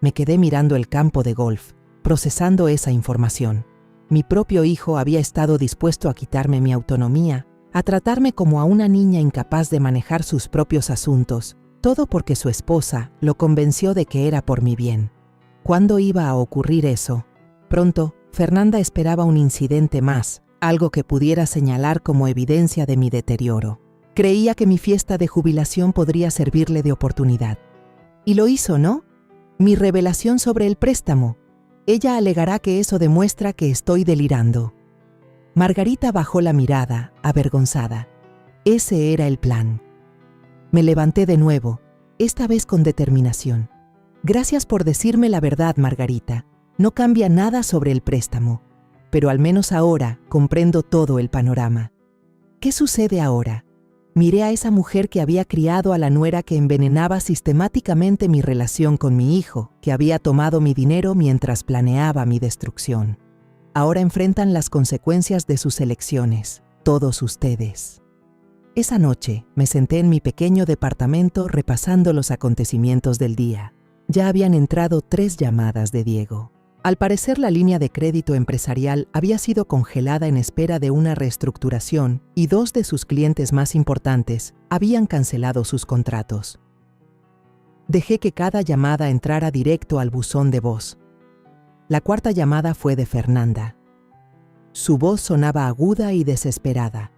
Me quedé mirando el campo de golf, procesando esa información. Mi propio hijo había estado dispuesto a quitarme mi autonomía, a tratarme como a una niña incapaz de manejar sus propios asuntos, todo porque su esposa lo convenció de que era por mi bien. ¿Cuándo iba a ocurrir eso? Pronto, Fernanda esperaba un incidente más, algo que pudiera señalar como evidencia de mi deterioro. Creía que mi fiesta de jubilación podría servirle de oportunidad. Y lo hizo, ¿no? Mi revelación sobre el préstamo. Ella alegará que eso demuestra que estoy delirando. Margarita bajó la mirada, avergonzada. Ese era el plan. Me levanté de nuevo, esta vez con determinación. Gracias por decirme la verdad, Margarita. No cambia nada sobre el préstamo, pero al menos ahora comprendo todo el panorama. ¿Qué sucede ahora? Miré a esa mujer que había criado a la nuera que envenenaba sistemáticamente mi relación con mi hijo, que había tomado mi dinero mientras planeaba mi destrucción. Ahora enfrentan las consecuencias de sus elecciones, todos ustedes. Esa noche me senté en mi pequeño departamento repasando los acontecimientos del día. Ya habían entrado 3 llamadas de Diego. Al parecer, la línea de crédito empresarial había sido congelada en espera de una reestructuración y 2 de sus clientes más importantes habían cancelado sus contratos. Dejé que cada llamada entrara directo al buzón de voz. La 4ª llamada fue de Fernanda. Su voz sonaba aguda y desesperada.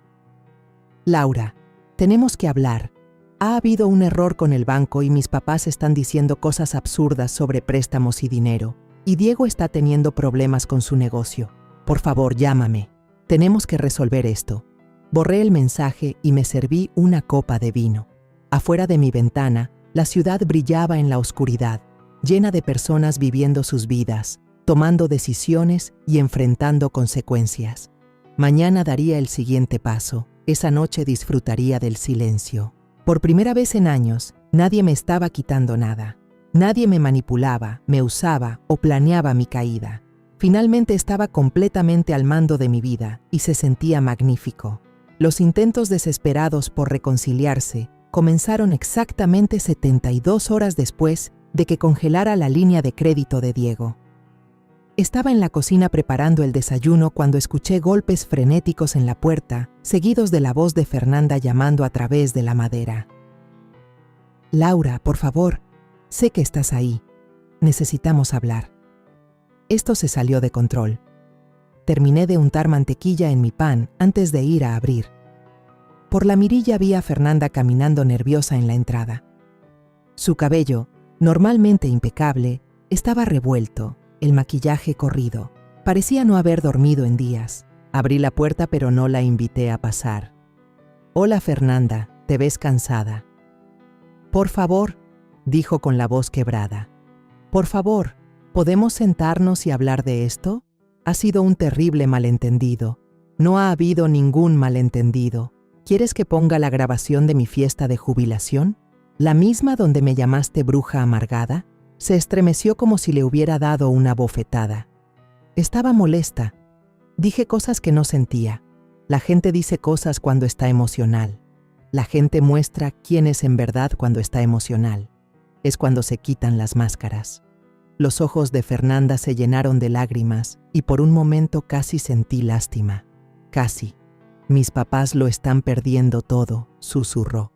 Laura, tenemos que hablar. Ha habido un error con el banco y mis papás están diciendo cosas absurdas sobre préstamos y dinero. Y Diego está teniendo problemas con su negocio. Por favor, llámame. Tenemos que resolver esto. Borré el mensaje y me serví una copa de vino. Afuera de mi ventana, la ciudad brillaba en la oscuridad, llena de personas viviendo sus vidas, tomando decisiones y enfrentando consecuencias. Mañana daría el siguiente paso. Esa noche disfrutaría del silencio. Por primera vez en años, nadie me estaba quitando nada. Nadie me manipulaba, me usaba o planeaba mi caída. Finalmente estaba completamente al mando de mi vida y se sentía magnífico. Los intentos desesperados por reconciliarse comenzaron exactamente 72 horas después de que congelara la línea de crédito de Diego. Estaba en la cocina preparando el desayuno cuando escuché golpes frenéticos en la puerta, seguidos de la voz de Fernanda llamando a través de la madera. Laura, por favor. Sé que estás ahí. Necesitamos hablar. Esto se salió de control. Terminé de untar mantequilla en mi pan antes de ir a abrir. Por la mirilla vi a Fernanda caminando nerviosa en la entrada. Su cabello, normalmente impecable, estaba revuelto, el maquillaje corrido. Parecía no haber dormido en días. Abrí la puerta pero no la invité a pasar. Hola, Fernanda, te ves cansada. Por favor, dijo con la voz quebrada. Por favor, ¿podemos sentarnos y hablar de esto? Ha sido un terrible malentendido. No ha habido ningún malentendido. ¿Quieres que ponga la grabación de mi fiesta de jubilación? ¿La misma donde me llamaste bruja amargada? Se estremeció como si le hubiera dado una bofetada. Estaba molesta. Dije cosas que no sentía. La gente dice cosas cuando está emocional. La gente muestra quién es en verdad cuando está emocional. Es cuando se quitan las máscaras. Los ojos de Fernanda se llenaron de lágrimas y por un momento casi sentí lástima. Casi. Mis papás lo están perdiendo todo, susurró.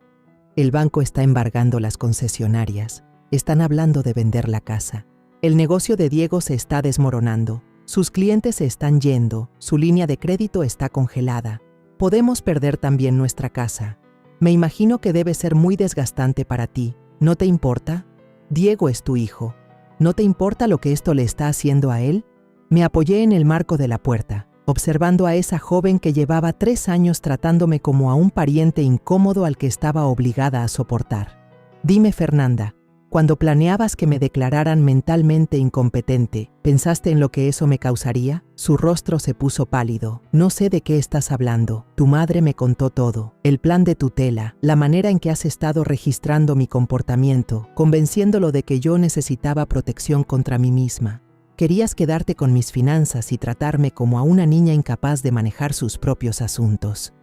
El banco está embargando las concesionarias. Están hablando de vender la casa. El negocio de Diego se está desmoronando. Sus clientes se están yendo. Su línea de crédito está congelada. Podemos perder también nuestra casa. Me imagino que debe ser muy desgastante para ti. ¿No te importa? Diego es tu hijo. ¿No te importa lo que esto le está haciendo a él? Me apoyé en el marco de la puerta. observando a esa joven que llevaba 3 años tratándome como a un pariente incómodo al que estaba obligada a soportar. Dime, Fernanda, cuando planeabas que me declararan mentalmente incompetente, ¿pensaste en lo que eso me causaría? Su rostro se puso pálido. No sé de qué estás hablando. Tu madre me contó todo. El plan de tutela, la manera en que has estado registrando mi comportamiento, convenciéndolo de que yo necesitaba protección contra mí misma. Querías quedarte con mis finanzas y tratarme como a una niña incapaz de manejar sus propios asuntos.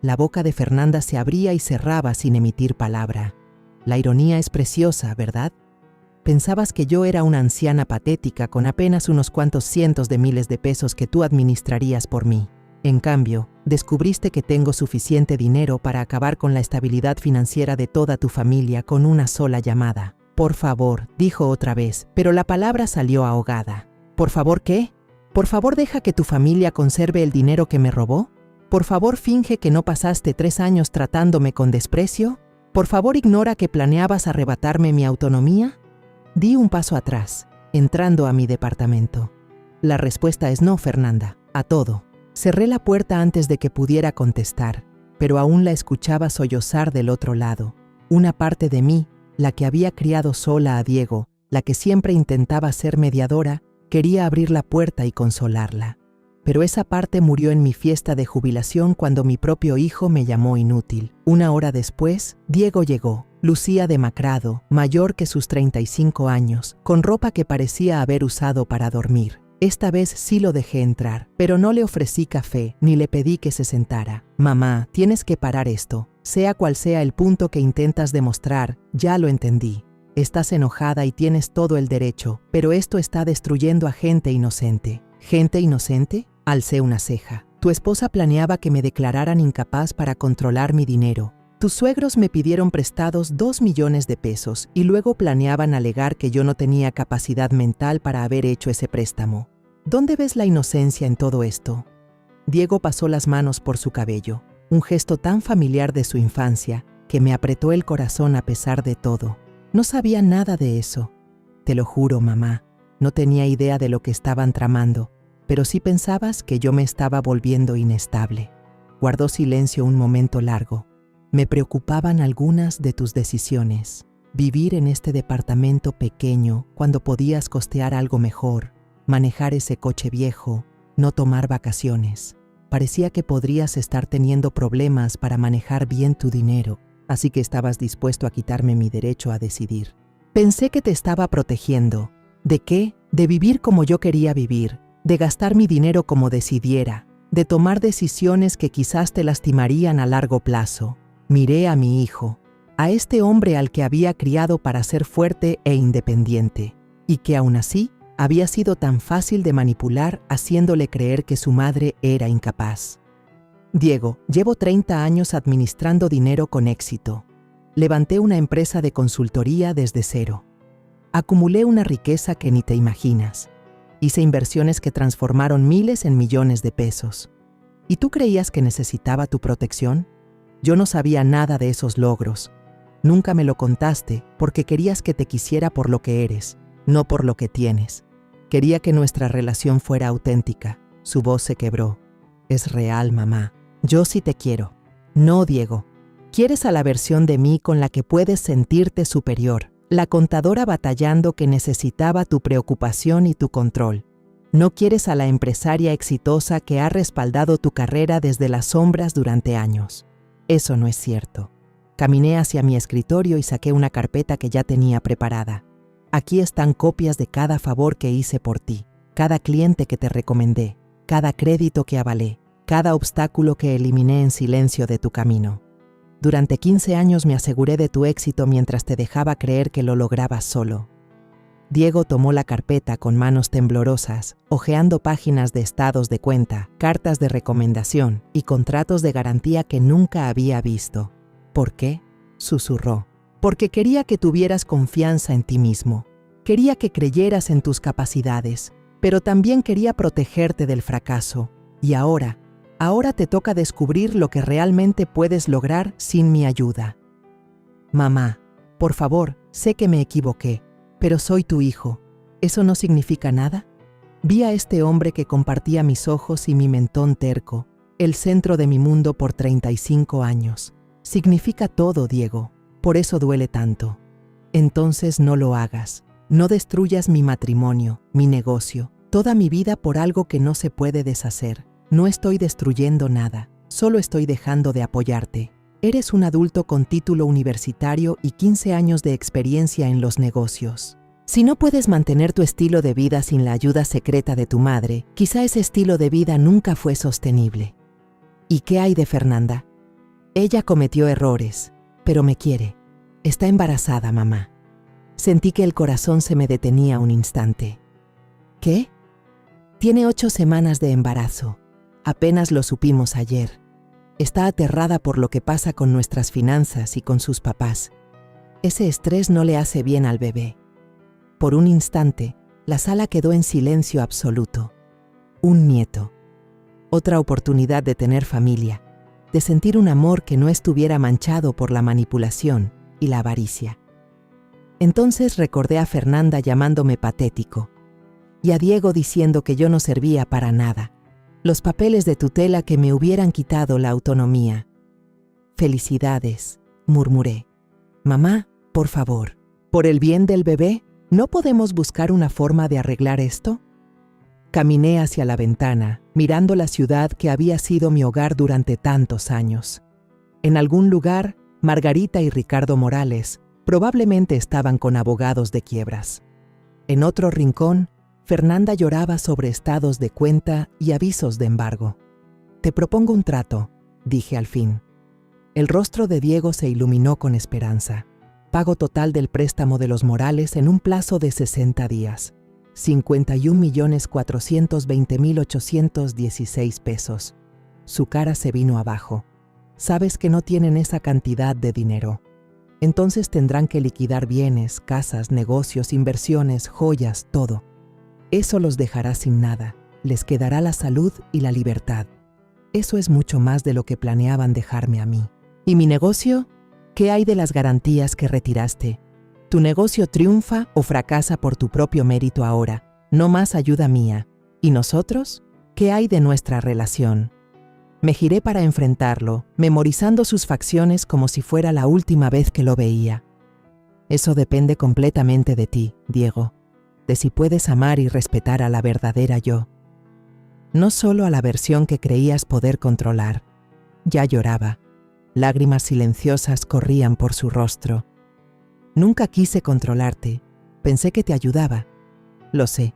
La boca de Fernanda se abría y cerraba sin emitir palabra. La ironía es preciosa, ¿verdad? Pensabas que yo era una anciana patética con apenas unos cuantos cientos de miles de pesos que tú administrarías por mí. En cambio, descubriste que tengo suficiente dinero para acabar con la estabilidad financiera de toda tu familia con una sola llamada. Por favor, dijo otra vez, pero la palabra salió ahogada. ¿Por favor qué? ¿Por favor deja que tu familia conserve el dinero que me robó? ¿Por favor finge que no pasaste 3 años tratándome con desprecio? ¿Por favor ignora que planeabas arrebatarme mi autonomía? Di un paso atrás, entrando a mi departamento. La respuesta es no, Fernanda, a todo. Cerré la puerta antes de que pudiera contestar, pero aún la escuchaba sollozar del otro lado. Una parte de mí, la que había criado sola a Diego, la que siempre intentaba ser mediadora, quería abrir la puerta y consolarla. Pero esa parte murió en mi fiesta de jubilación cuando mi propio hijo me llamó inútil. 1 hora después, Diego llegó. Lucía demacrado, mayor que sus 35 años, con ropa que parecía haber usado para dormir. Esta vez sí lo dejé entrar, pero no le ofrecí café ni le pedí que se sentara. Mamá, tienes que parar esto. Sea cual sea el punto que intentas demostrar, ya lo entendí. Estás enojada y tienes todo el derecho, pero esto está destruyendo a gente inocente. ¿Gente inocente? Alcé una ceja. Tu esposa planeaba que me declararan incapaz para controlar mi dinero. Tus suegros me pidieron prestados 2 millones de pesos y luego planeaban alegar que yo no tenía capacidad mental para haber hecho ese préstamo. ¿Dónde ves la inocencia en todo esto? Diego pasó las manos por su cabello, un gesto tan familiar de su infancia que me apretó el corazón a pesar de todo. No sabía nada de eso. Te lo juro, mamá, no tenía idea de lo que estaban tramando, pero sí pensabas que yo me estaba volviendo inestable. Guardó silencio un momento largo. Me preocupaban algunas de tus decisiones. Vivir en este departamento pequeño cuando podías costear algo mejor, manejar ese coche viejo, no tomar vacaciones. Parecía que podrías estar teniendo problemas para manejar bien tu dinero, así que estabas dispuesto a quitarme mi derecho a decidir. Pensé que te estaba protegiendo. ¿De qué? De vivir como yo quería vivir, de gastar mi dinero como decidiera, de tomar decisiones que quizás te lastimarían a largo plazo. Miré a mi hijo, a este hombre al que había criado para ser fuerte e independiente, y que aún así había sido tan fácil de manipular haciéndole creer que su madre era incapaz. Diego, llevo 30 años administrando dinero con éxito. Levanté una empresa de consultoría desde cero. Acumulé una riqueza que ni te imaginas. Hice inversiones que transformaron miles en millones de pesos. ¿Y tú creías que necesitaba tu protección? Yo no sabía nada de esos logros. Nunca me lo contaste porque querías que te quisiera por lo que eres, no por lo que tienes. Quería que nuestra relación fuera auténtica. Su voz se quebró. Es real, mamá. Yo sí te quiero. No, Diego. Quieres a la versión de mí con la que puedes sentirte superior, la contadora batallando que necesitaba tu preocupación y tu control. No quieres a la empresaria exitosa que ha respaldado tu carrera desde las sombras durante años. Eso no es cierto. Caminé hacia mi escritorio y saqué una carpeta que ya tenía preparada. Aquí están copias de cada favor que hice por ti, cada cliente que te recomendé, cada crédito que avalé, cada obstáculo que eliminé en silencio de tu camino. Durante 15 años me aseguré de tu éxito mientras te dejaba creer que lo lograbas solo. Diego tomó la carpeta con manos temblorosas, hojeando páginas de estados de cuenta, cartas de recomendación y contratos de garantía que nunca había visto. ¿Por qué? Susurró. Porque quería que tuvieras confianza en ti mismo. Quería que creyeras en tus capacidades, pero también quería protegerte del fracaso. Y ahora te toca descubrir lo que realmente puedes lograr sin mi ayuda. Mamá, por favor, sé que me equivoqué, pero soy tu hijo. ¿Eso no significa nada? Vi a este hombre que compartía mis ojos y mi mentón terco, el centro de mi mundo por 35 años. Significa todo, Diego, por eso duele tanto. Entonces no lo hagas. No destruyas mi matrimonio, mi negocio, toda mi vida por algo que no se puede deshacer. No estoy destruyendo nada, solo estoy dejando de apoyarte. Eres un adulto con título universitario y 15 años de experiencia en los negocios. Si no puedes mantener tu estilo de vida sin la ayuda secreta de tu madre, quizá ese estilo de vida nunca fue sostenible. ¿Y qué hay de Fernanda? Ella cometió errores, pero me quiere. Está embarazada, mamá. Sentí que el corazón se me detenía un instante. ¿Qué? Tiene 8 semanas de embarazo. Apenas lo supimos ayer. Está aterrada por lo que pasa con nuestras finanzas y con sus papás. Ese estrés no le hace bien al bebé. Por un instante, la sala quedó en silencio absoluto. Un nieto. Otra oportunidad de tener familia, de sentir un amor que no estuviera manchado por la manipulación y la avaricia. Entonces recordé a Fernanda llamándome patético y a Diego diciendo que yo no servía para nada. Los papeles de tutela que me hubieran quitado la autonomía. Felicidades, murmuré. Mamá, por favor, por el bien del bebé, ¿no podemos buscar una forma de arreglar esto? Caminé hacia la ventana, mirando la ciudad que había sido mi hogar durante tantos años. En algún lugar, Margarita y Ricardo Morales probablemente estaban con abogados de quiebras. En otro rincón, Fernanda lloraba sobre estados de cuenta y avisos de embargo. Te propongo un trato, dije al fin. El rostro de Diego se iluminó con esperanza. Pago total del préstamo de los Morales en un plazo de 60 días. 51.420.816 pesos. Su cara se vino abajo. Sabes que no tienen esa cantidad de dinero. Entonces tendrán que liquidar bienes, casas, negocios, inversiones, joyas, todo. Eso los dejará sin nada. Les quedará la salud y la libertad. Eso es mucho más de lo que planeaban dejarme a mí. ¿Y mi negocio? ¿Qué hay de las garantías que retiraste? Tu negocio triunfa o fracasa por tu propio mérito ahora, no más ayuda mía. ¿Y nosotros? ¿Qué hay de nuestra relación? Me giré para enfrentarlo, memorizando sus facciones como si fuera la última vez que lo veía. Eso depende completamente de ti, Diego, de si puedes amar y respetar a la verdadera yo. No solo a la versión que creías poder controlar. Ya lloraba. Lágrimas silenciosas corrían por su rostro. Nunca quise controlarte. Pensé que te ayudaba. Lo sé.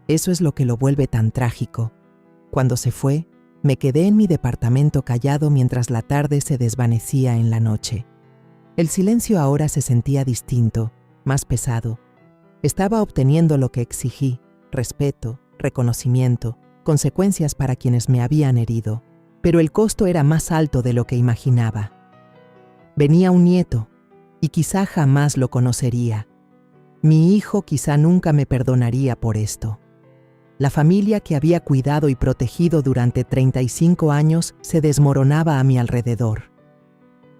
Eso es lo que lo vuelve tan trágico. Cuando se fue, me quedé en mi departamento callado mientras la tarde se desvanecía en la noche. El silencio ahora se sentía distinto, más pesado. Estaba obteniendo lo que exigí: respeto, reconocimiento, consecuencias para quienes me habían herido. Pero el costo era más alto de lo que imaginaba. Venía un nieto, y quizá jamás lo conocería. Mi hijo quizá nunca me perdonaría por esto. La familia que había cuidado y protegido durante 35 años se desmoronaba a mi alrededor.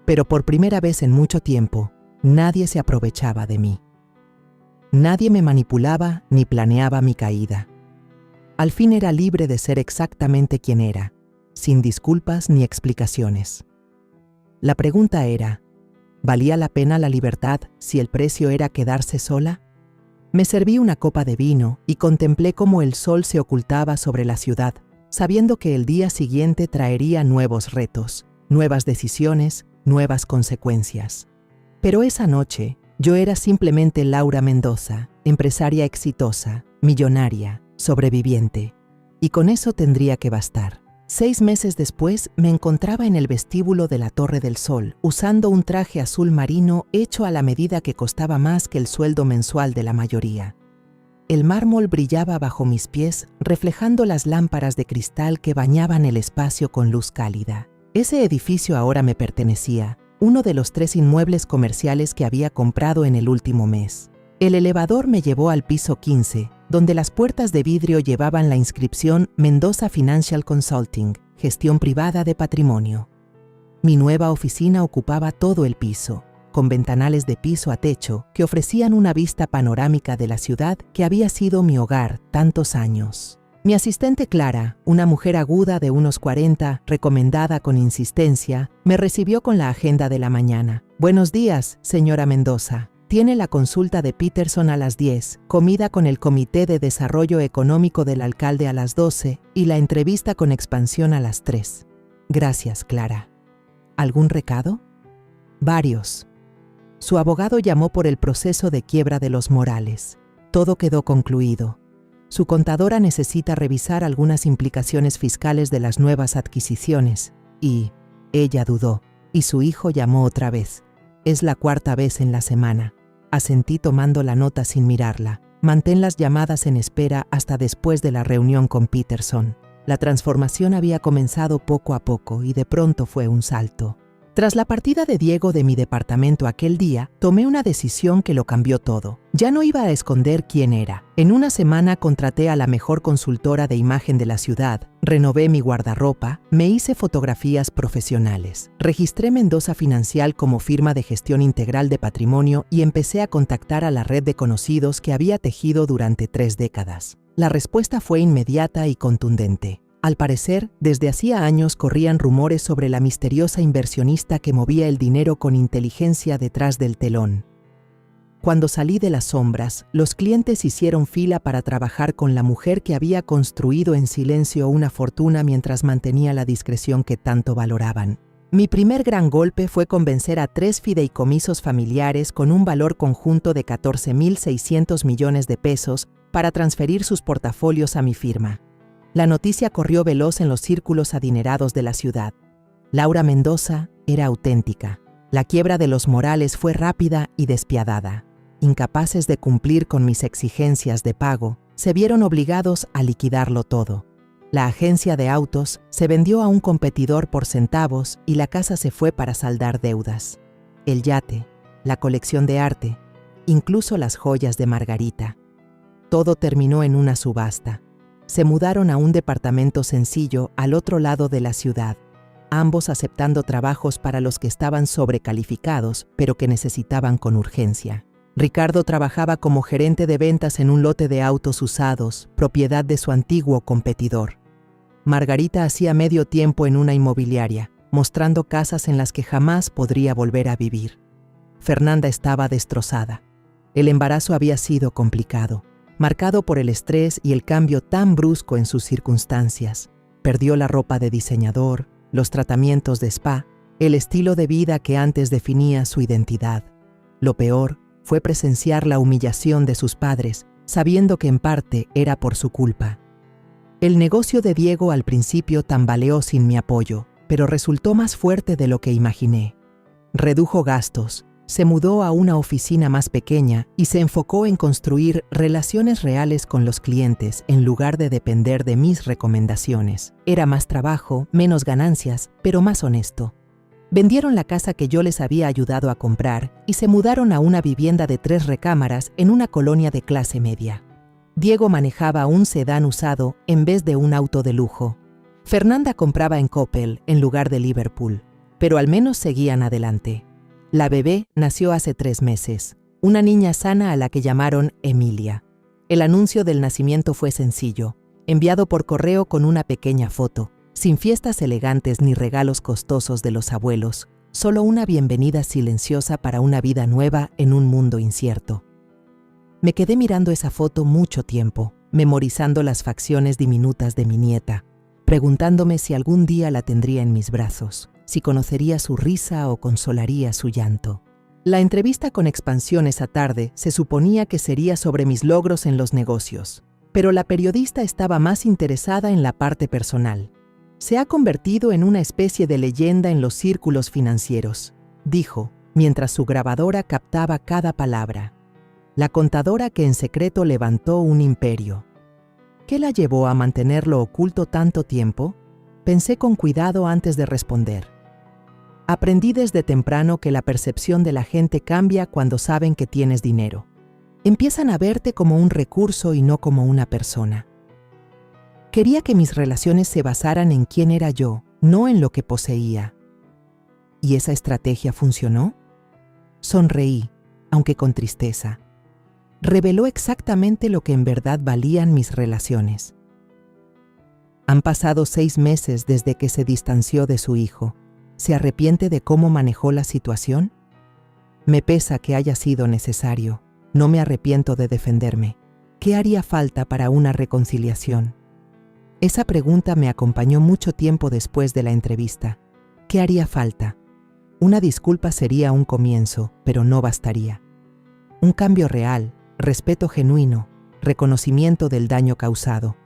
Pero por primera vez en mucho tiempo, nadie se aprovechaba de mí. Nadie me manipulaba ni planeaba mi caída. Al fin era libre de ser exactamente quien era, sin disculpas ni explicaciones. La pregunta era, ¿valía la pena la libertad si el precio era quedarse sola? Me serví una copa de vino y contemplé cómo el sol se ocultaba sobre la ciudad, sabiendo que el día siguiente traería nuevos retos, nuevas decisiones, nuevas consecuencias. Pero esa noche, yo era simplemente Laura Mendoza, empresaria exitosa, millonaria, sobreviviente. Y con eso tendría que bastar. 6 meses después, me encontraba en el vestíbulo de la Torre del Sol, usando un traje azul marino hecho a la medida que costaba más que el sueldo mensual de la mayoría. El mármol brillaba bajo mis pies, reflejando las lámparas de cristal que bañaban el espacio con luz cálida. Ese edificio ahora me pertenecía, uno de los 3 inmuebles comerciales que había comprado en el último mes. El elevador me llevó al piso 15, donde las puertas de vidrio llevaban la inscripción Mendoza Financial Consulting, gestión privada de patrimonio. Mi nueva oficina ocupaba todo el piso. con ventanales de piso a techo que ofrecían una vista panorámica de la ciudad que había sido mi hogar tantos años. Mi asistente Clara, una mujer aguda de unos 40, recomendada con insistencia, me recibió con la agenda de la mañana. «Buenos días, señora Mendoza. Tiene la consulta de Peterson a las 10, comida con el Comité de Desarrollo Económico del alcalde a las 12 y la entrevista con Expansión a las 3. Gracias, Clara. ¿Algún recado?» Varios. Su abogado llamó por el proceso de quiebra de los Morales. Todo quedó concluido. Su contadora necesita revisar algunas implicaciones fiscales de las nuevas adquisiciones y ella dudó, y su hijo llamó otra vez. Es la 4ª vez en la semana. Asentí tomando la nota sin mirarla. Mantén las llamadas en espera hasta después de la reunión con Peterson. La transformación había comenzado poco a poco y de pronto fue un salto. Tras la partida de Diego de mi departamento aquel día, tomé una decisión que lo cambió todo. Ya no iba a esconder quién era. En una semana contraté a la mejor consultora de imagen de la ciudad, renové mi guardarropa, me hice fotografías profesionales. Registré Mendoza Financial como firma de gestión integral de patrimonio y empecé a contactar a la red de conocidos que había tejido durante 3 décadas. La respuesta fue inmediata y contundente. Al parecer, desde hacía años corrían rumores sobre la misteriosa inversionista que movía el dinero con inteligencia detrás del telón. Cuando salí de las sombras, los clientes hicieron fila para trabajar con la mujer que había construido en silencio una fortuna mientras mantenía la discreción que tanto valoraban. Mi primer gran golpe fue convencer a 3 fideicomisos familiares con un valor conjunto de 14.600 millones de pesos para transferir sus portafolios a mi firma. La noticia corrió veloz en los círculos adinerados de la ciudad. Laura Mendoza era auténtica. La quiebra de los Morales fue rápida y despiadada. Incapaces de cumplir con mis exigencias de pago, se vieron obligados a liquidarlo todo. La agencia de autos se vendió a un competidor por centavos y la casa se fue para saldar deudas. El yate, la colección de arte, incluso las joyas de Margarita. Todo terminó en una subasta. Se mudaron a un departamento sencillo al otro lado de la ciudad, ambos aceptando trabajos para los que estaban sobrecalificados, pero que necesitaban con urgencia. Ricardo trabajaba como gerente de ventas en un lote de autos usados, propiedad de su antiguo competidor. Margarita hacía medio tiempo en una inmobiliaria, mostrando casas en las que jamás podría volver a vivir. Fernanda estaba destrozada. El embarazo había sido complicado, marcado por el estrés y el cambio tan brusco en sus circunstancias. Perdió la ropa de diseñador, los tratamientos de spa, el estilo de vida que antes definía su identidad. Lo peor fue presenciar la humillación de sus padres, sabiendo que en parte era por su culpa. El negocio de Diego al principio tambaleó sin mi apoyo, pero resultó más fuerte de lo que imaginé. Redujo gastos, se mudó a una oficina más pequeña y se enfocó en construir relaciones reales con los clientes en lugar de depender de mis recomendaciones. Era más trabajo, menos ganancias, pero más honesto. Vendieron la casa que yo les había ayudado a comprar y se mudaron a una vivienda de 3 recámaras en una colonia de clase media. Diego manejaba un sedán usado en vez de un auto de lujo. Fernanda compraba en Coppel en lugar de Liverpool, pero al menos seguían adelante. La bebé nació hace 3 meses, una niña sana a la que llamaron Emilia. El anuncio del nacimiento fue sencillo, enviado por correo con una pequeña foto, sin fiestas elegantes ni regalos costosos de los abuelos, solo una bienvenida silenciosa para una vida nueva en un mundo incierto. Me quedé mirando esa foto mucho tiempo, memorizando las facciones diminutas de mi nieta, preguntándome si algún día la tendría en mis brazos, si conocería su risa o consolaría su llanto. La entrevista con Expansión esa tarde se suponía que sería sobre mis logros en los negocios, pero la periodista estaba más interesada en la parte personal. Se ha convertido en una especie de leyenda en los círculos financieros, dijo, mientras su grabadora captaba cada palabra. La contadora que en secreto levantó un imperio. ¿Qué la llevó a mantenerlo oculto tanto tiempo? Pensé con cuidado antes de responder. Aprendí desde temprano que la percepción de la gente cambia cuando saben que tienes dinero. Empiezan a verte como un recurso y no como una persona. Quería que mis relaciones se basaran en quién era yo, no en lo que poseía. ¿Y esa estrategia funcionó? Sonreí, aunque con tristeza. Reveló exactamente lo que en verdad valían mis relaciones. Han pasado 6 meses desde que se distanció de su hijo. ¿Se arrepiente de cómo manejó la situación? Me pesa que haya sido necesario. No me arrepiento de defenderme. ¿Qué haría falta para una reconciliación? Esa pregunta me acompañó mucho tiempo después de la entrevista. ¿Qué haría falta? Una disculpa sería un comienzo, pero no bastaría. Un cambio real, respeto genuino, reconocimiento del daño causado.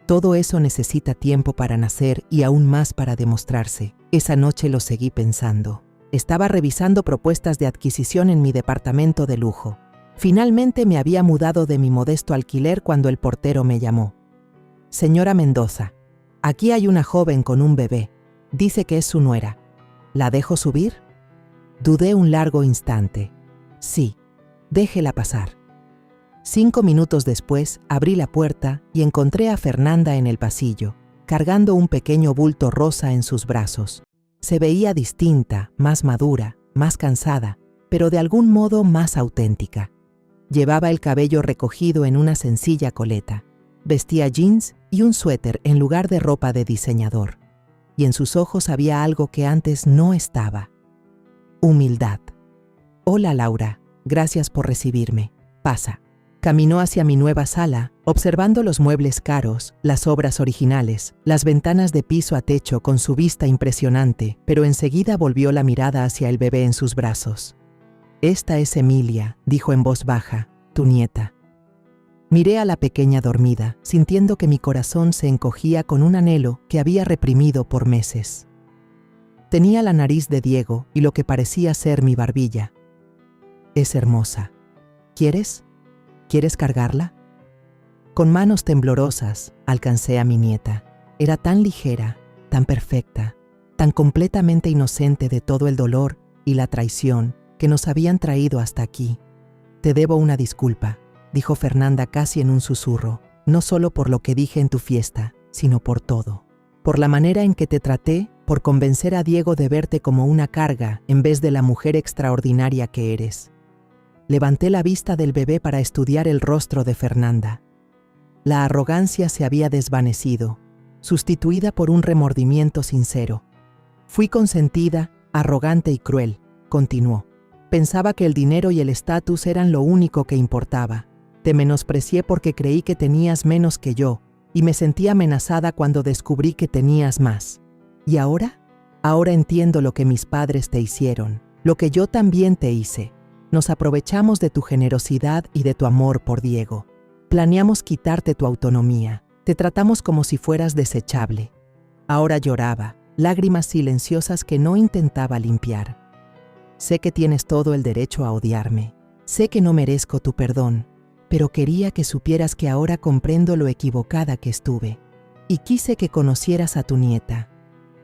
Todo eso necesita tiempo para nacer y aún más para demostrarse. Esa noche lo seguí pensando. Estaba revisando propuestas de adquisición en mi departamento de lujo. Finalmente me había mudado de mi modesto alquiler cuando el portero me llamó. Señora Mendoza, aquí hay una joven con un bebé. Dice que es su nuera. ¿La dejo subir? Dudé un largo instante. Sí, déjela pasar. 5 minutos después abrí la puerta y encontré a Fernanda en el pasillo, cargando un pequeño bulto rosa en sus brazos. Se veía distinta, más madura, más cansada, pero de algún modo más auténtica. Llevaba el cabello recogido en una sencilla coleta. Vestía jeans y un suéter en lugar de ropa de diseñador. Y en sus ojos había algo que antes no estaba. Humildad. Hola Laura, gracias por recibirme. Pasa. Caminó hacia mi nueva sala, observando los muebles caros, las obras originales, las ventanas de piso a techo con su vista impresionante, pero enseguida volvió la mirada hacia el bebé en sus brazos. Esta es Emilia, dijo en voz baja, tu nieta. Miré a la pequeña dormida, sintiendo que mi corazón se encogía con un anhelo que había reprimido por meses. Tenía la nariz de Diego y lo que parecía ser mi barbilla. Es hermosa. ¿Quieres? ¿Quieres cargarla? Con manos temblorosas alcancé a mi nieta. Era tan ligera, tan perfecta, tan completamente inocente de todo el dolor y la traición que nos habían traído hasta aquí. Te debo una disculpa, dijo Fernanda casi en un susurro, no solo por lo que dije en tu fiesta, sino por todo. Por la manera en que te traté, por convencer a Diego de verte como una carga en vez de la mujer extraordinaria que eres. Levanté la vista del bebé para estudiar el rostro de Fernanda. La arrogancia se había desvanecido, sustituida por un remordimiento sincero. Fui consentida, arrogante y cruel, continuó. Pensaba que el dinero y el estatus eran lo único que importaba. Te menosprecié porque creí que tenías menos que yo, y me sentí amenazada cuando descubrí que tenías más. ¿Y ahora? Ahora entiendo lo que mis padres te hicieron, lo que yo también te hice. Nos aprovechamos de tu generosidad y de tu amor por Diego. Planeamos quitarte tu autonomía. Te tratamos como si fueras desechable. Ahora lloraba, lágrimas silenciosas que no intentaba limpiar. Sé que tienes todo el derecho a odiarme. Sé que no merezco tu perdón, pero quería que supieras que ahora comprendo lo equivocada que estuve. Y quise que conocieras a tu nieta.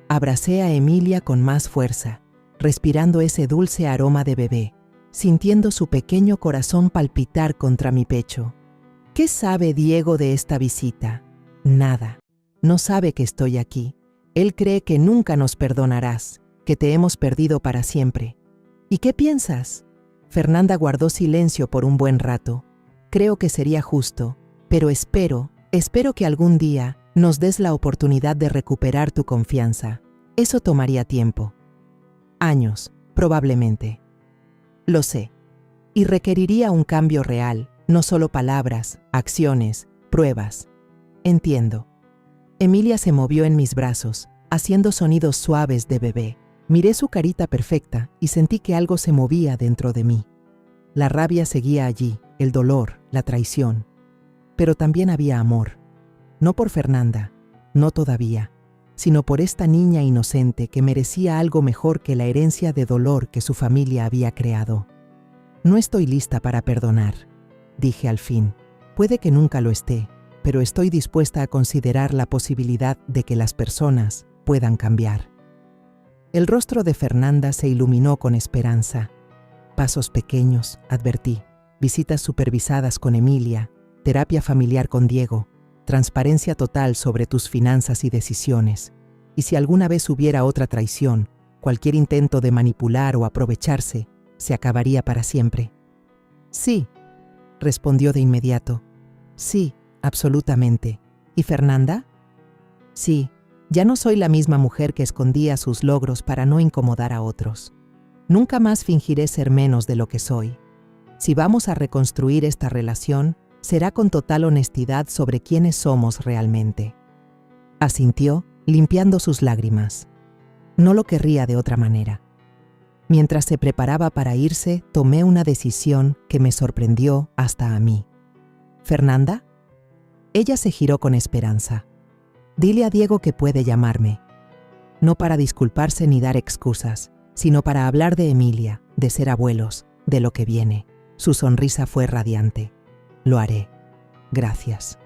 Abracé a Emilia con más fuerza, respirando ese dulce aroma de bebé, sintiendo su pequeño corazón palpitar contra mi pecho. ¿Qué sabe Diego de esta visita? Nada. No sabe que estoy aquí. Él cree que nunca nos perdonarás, que te hemos perdido para siempre. ¿Y qué piensas? Fernanda guardó silencio por un buen rato. Creo que sería justo, pero espero que algún día nos des la oportunidad de recuperar tu confianza. Eso tomaría tiempo. Años, probablemente. Lo sé. Y requeriría un cambio real, no solo palabras, acciones, pruebas. Entiendo. Emilia se movió en mis brazos, haciendo sonidos suaves de bebé. Miré su carita perfecta y sentí que algo se movía dentro de mí. La rabia seguía allí, el dolor, la traición. Pero también había amor. No por Fernanda, no todavía, sino por esta niña inocente que merecía algo mejor que la herencia de dolor que su familia había creado. No estoy lista para perdonar, dije al fin. Puede que nunca lo esté, pero estoy dispuesta a considerar la posibilidad de que las personas puedan cambiar. El rostro de Fernanda se iluminó con esperanza. Pasos pequeños, advertí, visitas supervisadas con Emilia, terapia familiar con Diego, transparencia total sobre tus finanzas y decisiones. Y si alguna vez hubiera otra traición, cualquier intento de manipular o aprovecharse, se acabaría para siempre. Sí, respondió de inmediato. Sí, absolutamente. ¿Y Fernanda? Sí, ya no soy la misma mujer que escondía sus logros para no incomodar a otros. Nunca más fingiré ser menos de lo que soy. Si vamos a reconstruir esta relación, será con total honestidad sobre quiénes somos realmente. Asintió, limpiando sus lágrimas. No lo querría de otra manera. Mientras se preparaba para irse, tomé una decisión que me sorprendió hasta a mí. ¿Fernanda? Ella se giró con esperanza. Dile a Diego que puede llamarme. No para disculparse ni dar excusas, sino para hablar de Emilia, de ser abuelos, de lo que viene. Su sonrisa fue radiante. Lo haré. Gracias.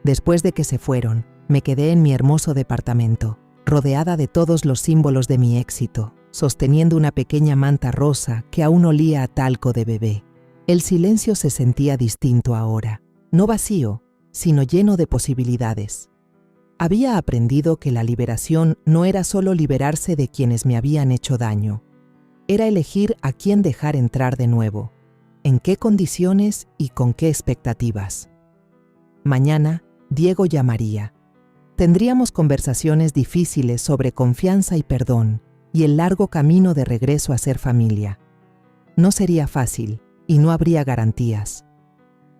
Después de que se fueron, me quedé en mi hermoso departamento, rodeada de todos los símbolos de mi éxito, sosteniendo una pequeña manta rosa que aún olía a talco de bebé. El silencio se sentía distinto ahora, no vacío, sino lleno de posibilidades. Había aprendido que la liberación no era solo liberarse de quienes me habían hecho daño, era elegir a quién dejar entrar de nuevo, en qué condiciones y con qué expectativas. Mañana, Diego llamaría. Tendríamos conversaciones difíciles sobre confianza y perdón, y el largo camino de regreso a ser familia. No sería fácil, y no habría garantías.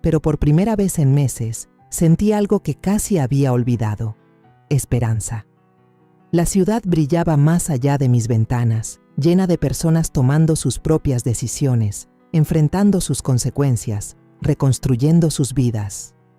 Pero por primera vez en meses, sentí algo que casi había olvidado: esperanza. La ciudad brillaba más allá de mis ventanas, llena de personas tomando sus propias decisiones, enfrentando sus consecuencias, reconstruyendo sus vidas.